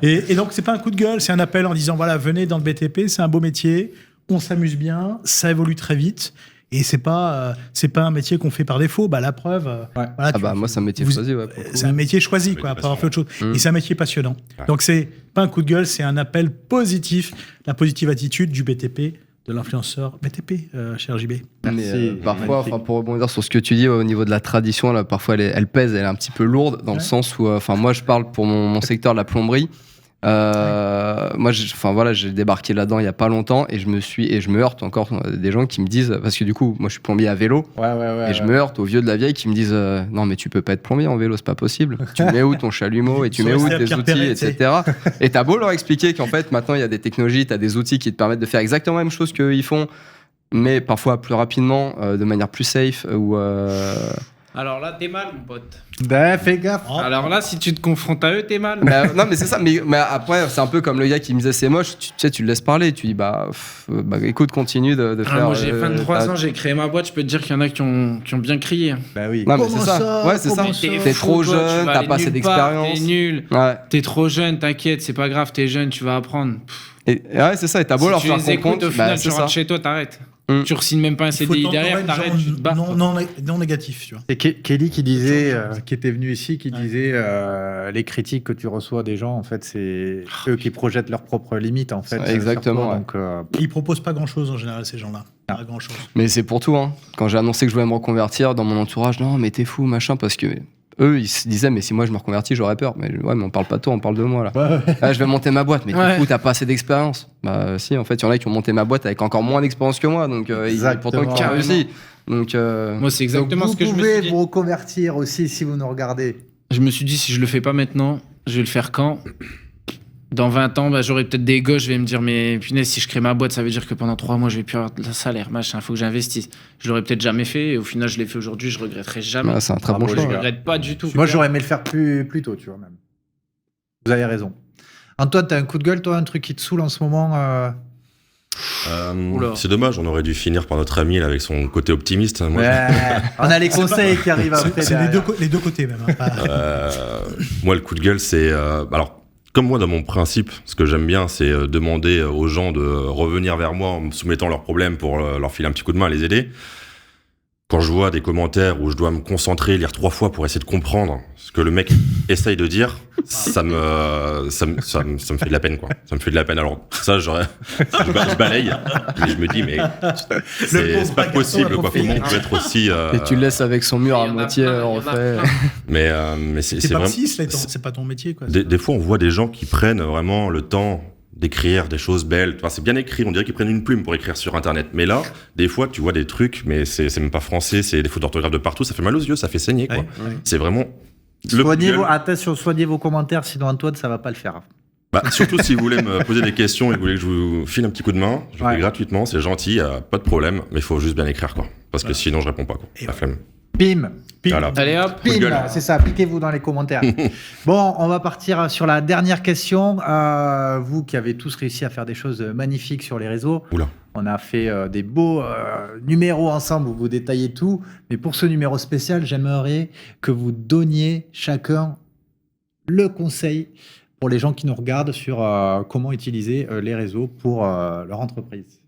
Et donc, c'est pas un coup de gueule, c'est un appel en disant, voilà, venez dans le BTP, c'est un beau métier, on s'amuse bien, ça évolue très vite. Et c'est pas un métier qu'on fait par défaut. La preuve. Moi, c'est un métier choisi. C'est un métier choisi, quoi, par fait autre chose. Et c'est un métier passionnant. Donc, c'est pas un coup de gueule, c'est un appel positif, la positive attitude du BTP de l'influenceur BTP chez RJB. Mais parfois, pour rebondir sur ce que tu dis au niveau de la tradition, là, parfois elle pèse, elle est un petit peu lourde dans le sens où, moi je parle pour mon secteur de la plomberie. Moi, j'ai débarqué là-dedans il y a pas longtemps et je me heurte encore des gens qui me disent, parce que du coup, moi je suis plombier à vélo, et je me heurte aux vieux de la vieille qui me disent non mais tu peux pas être plombier en vélo, c'est pas possible. Tu mets où ton chalumeau et tu mets où tes outils, etc. Et t'as beau leur expliquer qu'en fait maintenant il y a des technologies, t'as des outils qui te permettent de faire exactement la même chose qu'ils font, mais parfois plus rapidement, de manière plus safe ou Alors là, t'es mal, mon pote. Ben, fais gaffe. Alors là, si tu te confrontes à eux, t'es mal. Non, mais c'est ça. Mais après, c'est un peu comme le gars qui me disait c'est moche. Tu sais, tu le laisses parler. Tu dis écoute, continue de faire. Moi, j'ai 23 ans, j'ai créé ma boîte. Je peux te dire qu'il y en a qui ont bien crié. Bah oui. Non, mais c'est ça. Ouais, c'est ça. T'es trop jeune, t'as pas assez d'expérience. T'es nul. Ouais. T'es trop jeune, t'inquiète, c'est pas grave, t'es jeune, tu vas apprendre. Et ouais, c'est ça. Et t'as beau leur faire comprendre. Au final, tu rentres chez toi, t'arrêtes. Tu re-signes même pas un CDI derrière, t'arrêtes, tu te bats. Non négatif, tu vois. C'est Kelly qui disait, qui était venu ici, qui disait les critiques que tu reçois des gens, en fait, c'est eux qui projettent leurs propres limites, en fait. Exactement. Toi, donc, Ils proposent pas grand-chose en général, ces gens-là. Pas grand-chose. Mais c'est pour tout. Hein. Quand j'ai annoncé que je voulais me reconvertir, dans mon entourage, non, mais t'es fou, machin, parce que eux, ils se disaient, mais si moi je me reconvertis, j'aurais peur. Mais ouais, mais on parle pas de toi, on parle de moi là. Ah, je vais monter ma boîte, mais du coup, t'as pas assez d'expérience. Bah, si, en fait, il y en a qui ont monté ma boîte avec encore moins d'expérience que moi, donc pourtant qui a réussi. Donc, moi, c'est exactement ce que je me suis dit. Vous pouvez vous reconvertir aussi si vous nous regardez. Je me suis dit, si je le fais pas maintenant, je vais le faire quand ? Dans 20 ans, j'aurai peut-être des gosses, je vais me dire, mais punaise, si je crée ma boîte, ça veut dire que pendant 3 mois, je vais plus avoir de salaire, machin, faut que j'investisse. Je l'aurais peut-être jamais fait, et au final, je l'ai fait aujourd'hui, je regretterai jamais. C'est un très bon choix. Je regrette pas du tout. Moi, j'aurais aimé le faire plus tôt, tu vois, même. Vous avez raison. Antoine, t'as un coup de gueule, toi, un truc qui te saoule en ce moment C'est dommage, on aurait dû finir par notre ami là, avec son côté optimiste. Moi, on a les conseils qui arrivent après. C'est les deux côtés, même. Moi, le coup de gueule, c'est... alors, comme moi, dans mon principe, ce que j'aime bien, c'est demander aux gens de revenir vers moi en me soumettant leurs problèmes pour leur filer un petit coup de main, les aider. Quand je vois des commentaires où je dois me concentrer, lire 3 fois pour essayer de comprendre ce que le mec essaye de dire, ça me fait de la peine, quoi. Ça me fait de la peine. Alors, ça, je balaye, mais je me dis, mais c'est pas possible, quoi. Comment on peut être aussi... Et tu le laisses avec son mur à moitié refait. Mais c'est pas vraiment... c'est pas ton métier, quoi. Des fois, on voit des gens qui prennent vraiment le temps d'écrire des choses belles. Enfin, c'est bien écrit, on dirait qu'ils prennent une plume pour écrire sur Internet. Mais là, des fois, tu vois des trucs, mais c'est même pas français, c'est des fautes d'orthographe de partout, ça fait mal aux yeux, ça fait saigner, quoi. C'est vraiment... Soignez vos commentaires, sinon Antoine, ça va pas le faire. Surtout si vous voulez me poser des questions et que vous voulez que je vous file un petit coup de main, je le fais gratuitement, c'est gentil, pas de problème, mais il faut juste bien écrire, quoi. Parce que sinon, je réponds pas, quoi. La flemme. Pim. Voilà. Allez hop, c'est ça, piquez-vous dans les commentaires. Bon, on va partir sur la dernière question. Vous qui avez tous réussi à faire des choses magnifiques sur les réseaux, on a fait des beaux numéros ensemble où vous détaillez tout. Mais pour ce numéro spécial, j'aimerais que vous donniez chacun le conseil pour les gens qui nous regardent sur comment utiliser les réseaux pour leur entreprise.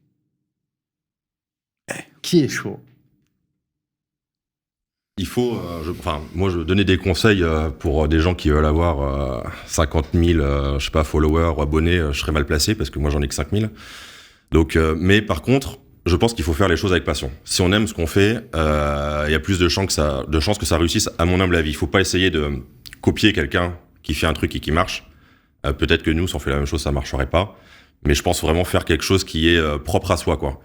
Qui est chaud ? Il faut, moi, je donnais des conseils pour des gens qui veulent avoir 50 000, followers ou abonnés. Je serais mal placé parce que moi, j'en ai que 5 000. Donc, mais par contre, je pense qu'il faut faire les choses avec passion. Si on aime ce qu'on fait, il y a plus de chances que ça réussisse, à mon humble avis. Il faut pas essayer de copier quelqu'un qui fait un truc et qui marche. Peut-être que nous, si on fait la même chose, ça marcherait pas. Mais je pense vraiment faire quelque chose qui est propre à soi, quoi.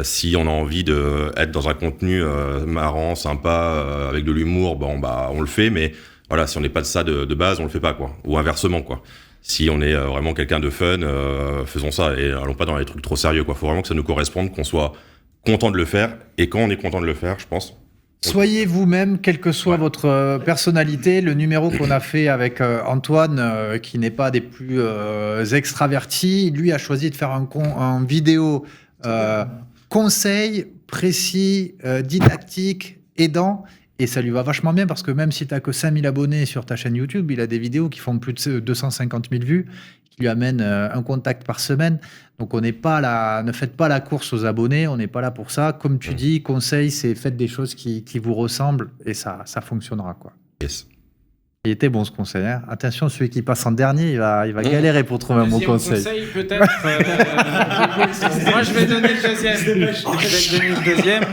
Si on a envie d'être dans un contenu marrant, sympa, avec de l'humour, on le fait, mais voilà, si on n'est pas de ça de base, on le fait pas, quoi. Ou inversement, quoi. Si on est vraiment quelqu'un de fun, faisons ça et allons pas dans les trucs trop sérieux, quoi. Faut vraiment que ça nous corresponde, qu'on soit content de le faire, et quand on est content de le faire, je pense. Soyez vous-même, quelle que soit votre personnalité. Le numéro qu'on a fait avec Antoine, qui n'est pas des plus extravertis, lui a choisi de faire un vidéo conseil précis, didactique, aidant, et ça lui va vachement bien parce que même si tu n'as que 5000 abonnés sur ta chaîne YouTube, il a des vidéos qui font plus de 250 000 vues, qui lui amènent un contact par semaine. Donc on n'est pas là, ne faites pas la course aux abonnés, on n'est pas là pour ça. Comme tu dis, conseil, c'est faites des choses qui vous ressemblent et ça fonctionnera, quoi. Yes. Il était bon ce conseil. Hein. Attention, celui qui passe en dernier, il va galérer pour trouver un bon conseil. Peut-être. Moi, je vais donner le deuxième.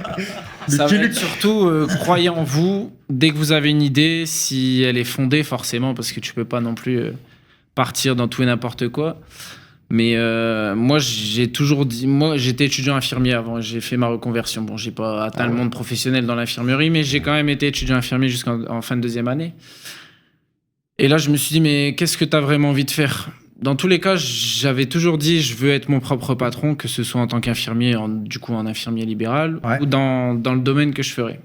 Ça va être surtout, croyez en vous. Dès que vous avez une idée, si elle est fondée, forcément, parce que tu peux pas non plus partir dans tout et n'importe quoi. Mais moi, j'ai toujours dit... Moi, j'étais étudiant infirmier avant. J'ai fait ma reconversion. Bon, j'ai pas atteint le monde professionnel dans l'infirmerie, mais j'ai quand même été étudiant infirmier jusqu'en fin de deuxième année. Et là, je me suis dit, mais qu'est-ce que tu as vraiment envie de faire ? Dans tous les cas, j'avais toujours dit, je veux être mon propre patron, que ce soit en tant qu'infirmier, du coup en infirmier libéral, ou dans le domaine que je ferais.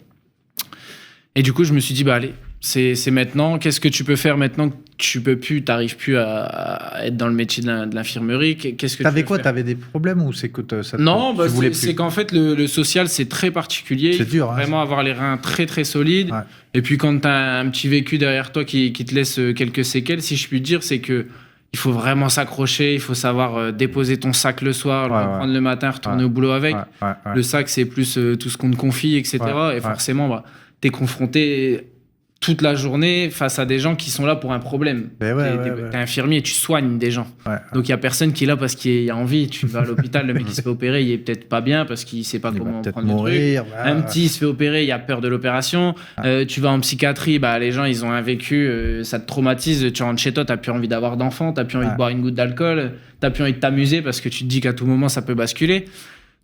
Et du coup, je me suis dit, bah allez, c'est maintenant. Qu'est-ce que tu peux faire maintenant que tu peux plus, t'arrives plus à être dans le métier de l'infirmerie? Qu'est-ce que t'avais quoi? T'avais des problèmes ou c'est que ça? Non, bah c'est qu'en fait le social c'est très particulier. C'est dur. Vraiment avoir les reins très très solides. Ouais. Et puis quand t'as un petit vécu derrière toi qui te laisse quelques séquelles, si je puis te dire, c'est que il faut vraiment s'accrocher. Il faut savoir déposer ton sac le soir, le reprendre le matin, retourner au boulot avec. Le sac c'est plus tout ce qu'on te confie, etc. Et forcément, bah, t'es confronté toute la journée face à des gens qui sont là pour un problème. T'es infirmier, tu soignes des gens. Donc il y a personne qui est là parce qu'il a envie. Tu vas à l'hôpital, le mec qui se fait opérer, il est peut-être pas bien parce qu'il sait pas comment prendre le truc. Un petit se fait opérer, il a peur de l'opération. Tu vas en psychiatrie, bah les gens ils ont un vécu, ça te traumatise. Tu rentres chez toi, t'as plus envie d'avoir d'enfants, t'as plus envie de boire une goutte d'alcool, t'as plus envie de t'amuser parce que tu te dis qu'à tout moment ça peut basculer.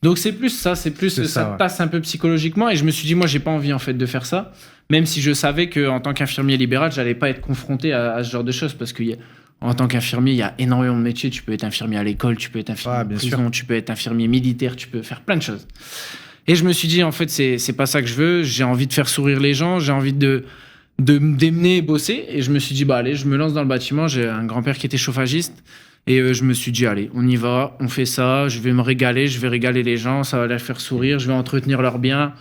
Donc c'est plus ça, ça te passe un peu psychologiquement. Et je me suis dit, moi j'ai pas envie en fait de faire ça. Même si je savais qu'en tant qu'infirmier libéral, j'allais pas être confronté à ce genre de choses parce qu'en tant qu'infirmier, il y a énormément de métiers. Tu peux être infirmier à l'école, tu peux être infirmier en prison, tu peux être infirmier militaire, tu peux faire plein de choses. Et je me suis dit, en fait, c'est pas ça que je veux. J'ai envie de faire sourire les gens, j'ai envie de me démener et bosser. Et je me suis dit, bah allez, je me lance dans le bâtiment. J'ai un grand-père qui était chauffagiste. Et je me suis dit, allez, on y va, on fait ça, je vais me régaler, je vais régaler les gens, ça va les faire sourire, je vais entretenir leurs biens.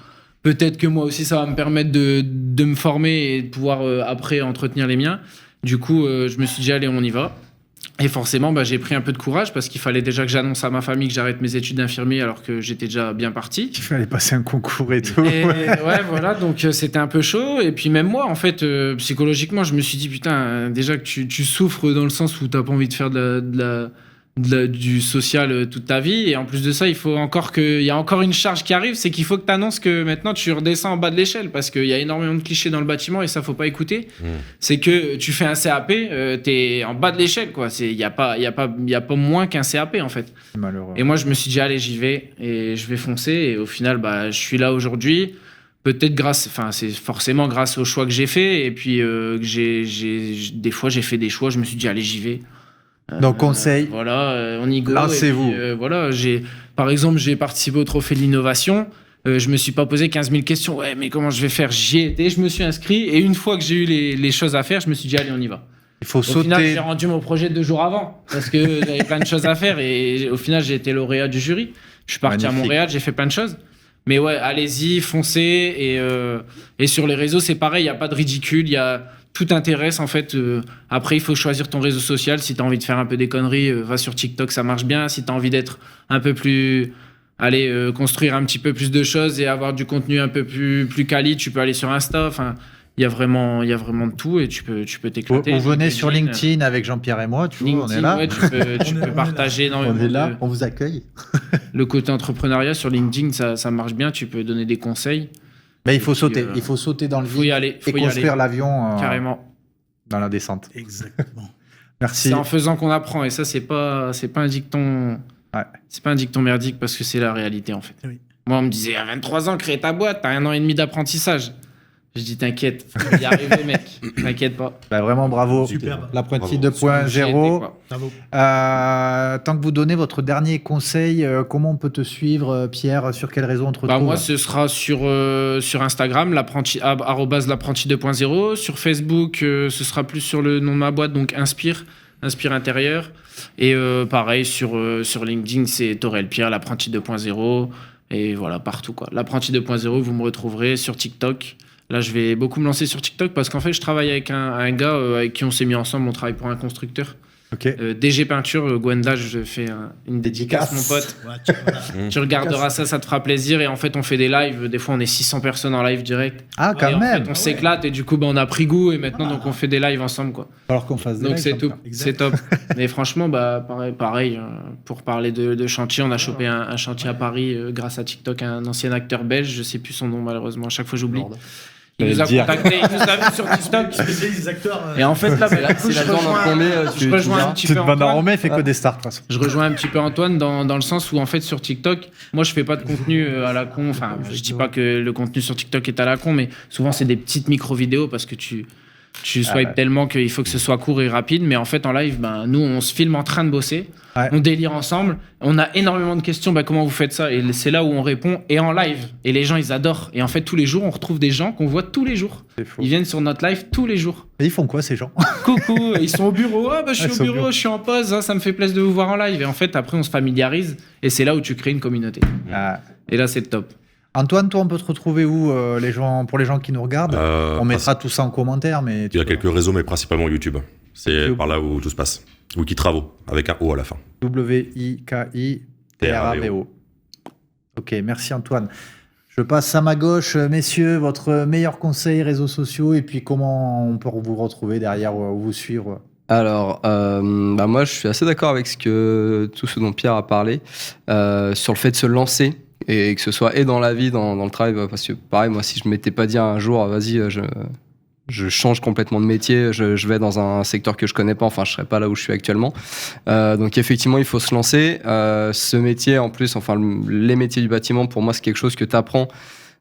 Peut-être que moi aussi, ça va me permettre de me former et de pouvoir après entretenir les miens. Du coup, je me suis dit, allez, on y va. Et forcément, bah, j'ai pris un peu de courage parce qu'il fallait déjà que j'annonce à ma famille que j'arrête mes études d'infirmier alors que j'étais déjà bien parti. Il fallait passer un concours et tout. Et voilà, donc c'était un peu chaud. Et puis même moi, en fait, psychologiquement, je me suis dit, putain, déjà que tu souffres dans le sens où t'as pas envie de faire du social toute ta vie. Et en plus de ça, il y a encore une charge qui arrive, c'est qu'il faut que tu annonces que maintenant tu redescends en bas de l'échelle parce qu'il y a énormément de clichés dans le bâtiment et ça, faut pas écouter. C'est que tu fais un CAP, t'es en bas de l'échelle, quoi. Il y a pas moins qu'un CAP, en fait. Malheureux. Et moi, je me suis dit, allez, j'y vais et je vais foncer. Et au final, bah, je suis là aujourd'hui. Peut-être c'est forcément grâce aux choix que j'ai fait. Et puis, des fois, j'ai fait des choix, je me suis dit, allez, j'y vais. Donc, conseil. On y go. Lancez-vous. Par exemple, j'ai participé au trophée de l'innovation. Je me suis pas posé 15 000 questions. Ouais, mais comment je vais faire? J'y ai été, je me suis inscrit. Et une fois que j'ai eu les choses à faire, je me suis dit, allez, on y va. Il faut sauter. Au final, j'ai rendu mon projet 2 jours avant parce que j'avais plein de choses à faire. Et au final, j'ai été lauréat du jury. Je suis parti à Montréal, j'ai fait plein de choses. Mais ouais, allez-y, foncez. Et sur les réseaux, c'est pareil. Il n'y a pas de ridicule. Tout intéresse en fait. Après, il faut choisir ton réseau social. Si tu as envie de faire un peu des conneries, va sur TikTok, ça marche bien. Si tu as envie d'être un peu plus... construire un petit peu plus de choses et avoir du contenu un peu plus quali, tu peux aller sur Insta. Enfin, il y a vraiment de tout et tu peux t'éclater. Vous venez sur LinkedIn avec Jean-Pierre et moi, tu vois, on est là. Ouais, tu peux partager énormément. On est là, on vous accueille. Le côté entrepreneuriat sur LinkedIn, ça marche bien. Tu peux donner des conseils. Mais il faut sauter. Il faut sauter dans le vide et construire l'avion carrément dans la descente. Exactement. Merci. C'est en faisant qu'on apprend et ça, c'est pas un dicton. Ouais. C'est pas un dicton merdique parce que c'est la réalité en fait. Oui. Moi, on me disait à 23 ans, crée ta boîte, t'as 1 an et demi d'apprentissage. Je dis t'inquiète, faut y arriver mec, t'inquiète pas. Bah, vraiment bravo. Super. L'apprenti 2.0. Tant que vous donnez votre dernier conseil, comment on peut te suivre, Pierre? Sur quel réseau on te retrouve? Moi, ce sera sur Instagram, l'apprenti 2.0. Sur Facebook, ce sera plus sur le nom de ma boîte, donc Inspire Intérieur. Et pareil, sur LinkedIn, c'est Torel Pierre, l'apprenti 2.0. Et voilà, partout, quoi. L'apprenti 2.0, vous me retrouverez sur TikTok. Là, je vais beaucoup me lancer sur TikTok parce qu'en fait, je travaille avec un gars avec qui on s'est mis ensemble. On travaille pour un constructeur. DG Peinture, Gwenda, je fais une dédicace, mon pote. Tu regarderas ça te fera plaisir. Et en fait, on fait des lives. Des fois, on est 600 personnes en live direct. Ah, quand même. En fait, on s'éclate et du coup, on a pris goût. Et maintenant, donc, on fait des lives ensemble, quoi. Alors qu'on fasse des donc, lives. c'est top. Mais franchement, pareil, pour parler de chantier, on a chopé un chantier à Paris grâce à TikTok, un ancien acteur belge. Je sais plus son nom, malheureusement. À chaque fois, j'oublie. Il nous a contacté, il nous a vu sur TikTok. Et en fait, là, je rejoins un petit peu Antoine. Fait que des stars, de toute façon. Je rejoins un petit peu Antoine dans le sens où, en fait, sur TikTok, moi, je fais pas de contenu à la con. Enfin, je dis pas que le contenu sur TikTok est à la con, mais souvent, c'est des petites micro-vidéos parce que tu swipes tellement qu'il faut que ce soit court et rapide. Mais en fait, en live, nous, on se filme en train de bosser. Ouais. On délire ensemble. On a énormément de questions. Comment vous faites ça? Et c'est là où on répond. Et en live. Et les gens, ils adorent. Et en fait, tous les jours, on retrouve des gens qu'on voit tous les jours. Ils viennent sur notre live tous les jours. Et ils font quoi, ces gens? Coucou. Ils sont au bureau. Je suis au bureau. Je suis en pause. Ça me fait plaisir de vous voir en live. Et en fait, après, on se familiarise. Et c'est là où tu crées une communauté. Et là, c'est le top. Antoine, toi, on peut te retrouver où pour les gens qui nous regardent? On mettra tout ça en commentaire. Mais il y a quelques réseaux, mais principalement YouTube. C'est YouTube. Par là où tout se passe. Wikitravaux, avec un O à la fin. W-I-K-I-T-R-A-V-O. Ok, merci Antoine. Je passe à ma gauche. Messieurs, votre meilleur conseil, réseaux sociaux, et puis comment on peut vous retrouver derrière ou vous suivre? Alors, moi, je suis assez d'accord avec tout ce dont Pierre a parlé, sur le fait de se lancer, et que ce soit dans la vie, dans le travail, parce que pareil, moi, si je m'étais pas dit un jour, vas-y, je change complètement de métier, je vais dans un secteur que je connais pas, enfin je serais pas là où je suis actuellement. Donc effectivement, il faut se lancer. Ce métier, en plus, les métiers du bâtiment, pour moi, c'est quelque chose que tu apprends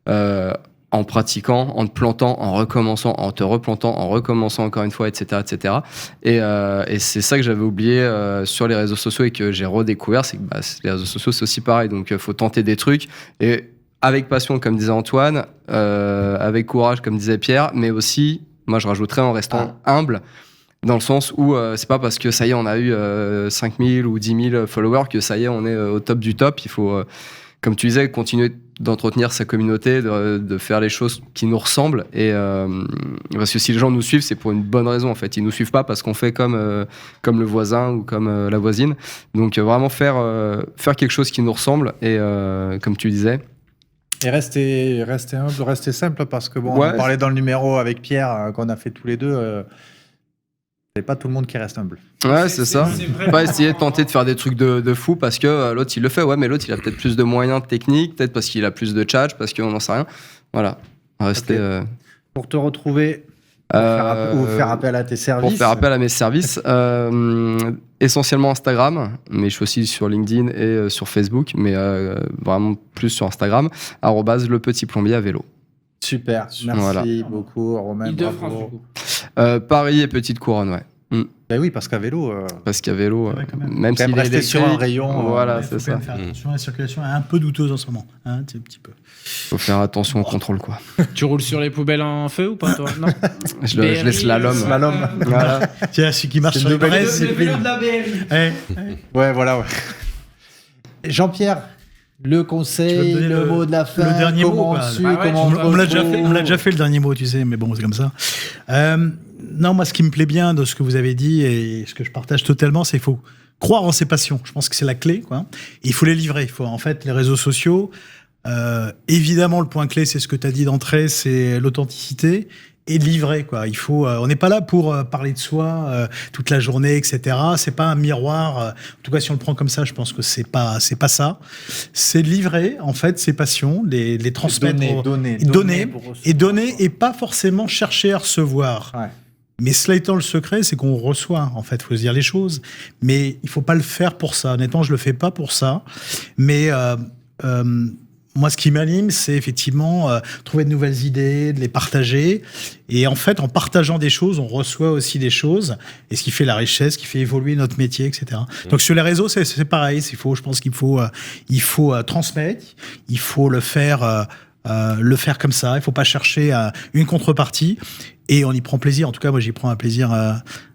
en pratiquant, en te plantant, en recommençant, en te replantant, en recommençant encore une fois, etc. etc. Et c'est ça que j'avais oublié sur les réseaux sociaux et que j'ai redécouvert, c'est que les réseaux sociaux, c'est aussi pareil. Donc il faut tenter des trucs. Et avec passion, comme disait Antoine, avec courage, comme disait Pierre, mais aussi, moi je rajouterais en restant humble, dans le sens où c'est pas parce que ça y est, on a eu 5000 ou 10 000 followers que ça y est, on est au top du top. Il faut, comme tu disais, continuer d'entretenir sa communauté, de faire les choses qui nous ressemblent. Et, parce que si les gens nous suivent, c'est pour une bonne raison en fait. Ils nous suivent pas parce qu'on fait comme le voisin ou comme la voisine. Donc vraiment faire quelque chose qui nous ressemble et comme tu disais. Et rester humble, rester simple, parce que on parlait dans le numéro avec Pierre qu'on a fait tous les deux, c'est pas tout le monde qui reste humble. Ouais, c'est ça. Pas essayer de tenter de faire des trucs de fou parce que l'autre il le fait, mais l'autre il a peut-être plus de moyens techniques, peut-être parce qu'il a plus de tchatch, parce qu'on n'en sait rien. Voilà. Rester. Okay. Pour te retrouver. Ou faire appel à tes services. Pour faire appel à mes services, essentiellement Instagram, mais je suis aussi sur LinkedIn et sur Facebook, mais vraiment plus sur Instagram, @lepetitplombier à vélo. Super, merci beaucoup Romain. Île-de-France, du coup. Paris et Petite Couronne, ouais. Ben oui, parce qu'à vélo. Parce qu'à vélo, même si rester sur un rayon. Voilà, c'est ça. Faire attention, la circulation est un peu douteuse en ce moment. Un petit peu. Faut faire attention au contrôle, quoi. Tu roules sur les poubelles en feu ou pas, toi? Non. Je laisse slalom. Voilà. Tiens, celui qui marche sur les braises, c'est le vélo de la BRI. Ouais, voilà. Jean-Pierre, le conseil, le mot de la fin, le dernier mot. On me l'a déjà fait le dernier mot, tu sais, mais bon, c'est comme ça. Non, moi, ce qui me plaît bien de ce que vous avez dit et ce que je partage totalement, c'est qu'il faut croire en ses passions. Je pense que c'est la clé, quoi. Et il faut les livrer. Il faut, en fait, les réseaux sociaux. Évidemment, le point clé, c'est ce que tu as dit d'entrée, c'est l'authenticité et de livrer, quoi. Il faut, on n'est pas là pour parler de soi toute la journée, etc. C'est pas un miroir. En tout cas, si on le prend comme ça, je pense que c'est pas ça. C'est de livrer, en fait, ses passions, les transmettre, donner et pas forcément chercher à recevoir. Ouais. Mais cela étant le secret, c'est qu'on reçoit, en fait, il faut se dire les choses. Mais il ne faut pas le faire pour ça. Honnêtement, je ne le fais pas pour ça. Mais moi, ce qui m'anime, c'est effectivement trouver de nouvelles idées, de les partager. Et en fait, en partageant des choses, on reçoit aussi des choses. Et ce qui fait la richesse, ce qui fait évoluer notre métier, etc. Donc sur les réseaux, c'est pareil. Je pense qu'il faut transmettre. Il faut le faire comme ça. Il ne faut pas chercher une contrepartie. et on y prend plaisir. En tout cas, moi, j'y prends un plaisir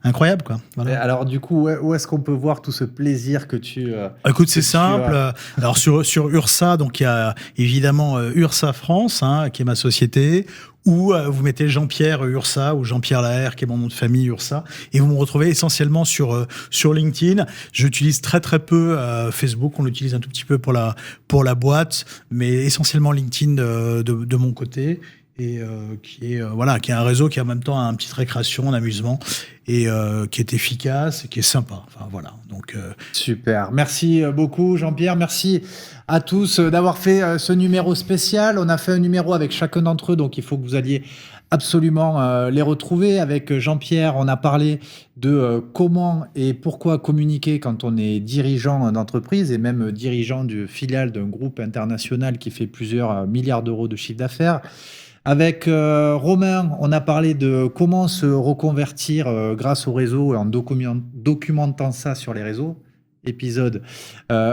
incroyable, quoi. Voilà. Alors, du coup, où est-ce qu'on peut voir tout ce plaisir que tu... Écoute, c'est simple. Alors, sur Ursa, donc il y a évidemment Ursa France, qui est ma société, ou vous mettez Jean-Pierre Ursa ou Jean-Pierre Laher, qui est mon nom de famille, Ursa, et vous me retrouvez essentiellement sur LinkedIn. J'utilise très très peu Facebook, on l'utilise un tout petit peu pour la boîte, mais essentiellement LinkedIn de mon côté. Et qui est un réseau qui a en même temps une petite récréation, un amusement, et qui est efficace et qui est sympa. Enfin voilà. Donc super. Merci beaucoup Jean-Pierre. Merci à tous d'avoir fait ce numéro spécial. On a fait un numéro avec chacun d'entre eux, donc il faut que vous alliez absolument les retrouver. Avec Jean-Pierre, on a parlé de comment et pourquoi communiquer quand on est dirigeant d'entreprise et même dirigeant de filiale d'un groupe international qui fait plusieurs milliards d'euros de chiffre d'affaires. Avec Romain, on a parlé de comment se reconvertir grâce au réseau et en documentant ça sur les réseaux. Épisode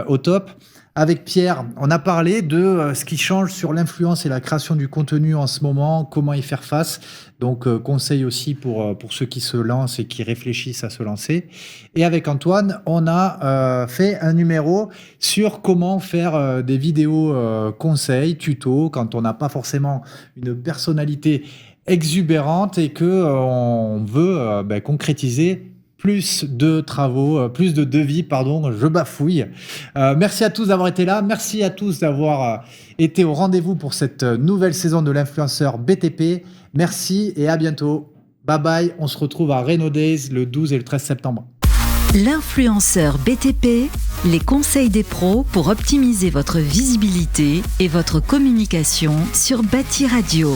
au top. Avec Pierre, on a parlé de ce qui change sur l'influence et la création du contenu en ce moment, comment y faire face. Donc, conseil aussi pour ceux qui se lancent et qui réfléchissent à se lancer. Et avec Antoine, on a fait un numéro sur comment faire des vidéos conseils, tutos, quand on n'a pas forcément une personnalité exubérante et qu'on veut concrétiser plus de travaux, plus de devis, je bafouille. Merci à tous d'avoir été là. Merci à tous d'avoir été au rendez-vous pour cette nouvelle saison de l'influenceur BTP. Merci et à bientôt. Bye bye. On se retrouve à Reno Days le 12 et le 13 septembre. L'influenceur BTP, les conseils des pros pour optimiser votre visibilité et votre communication sur Bâti Radio.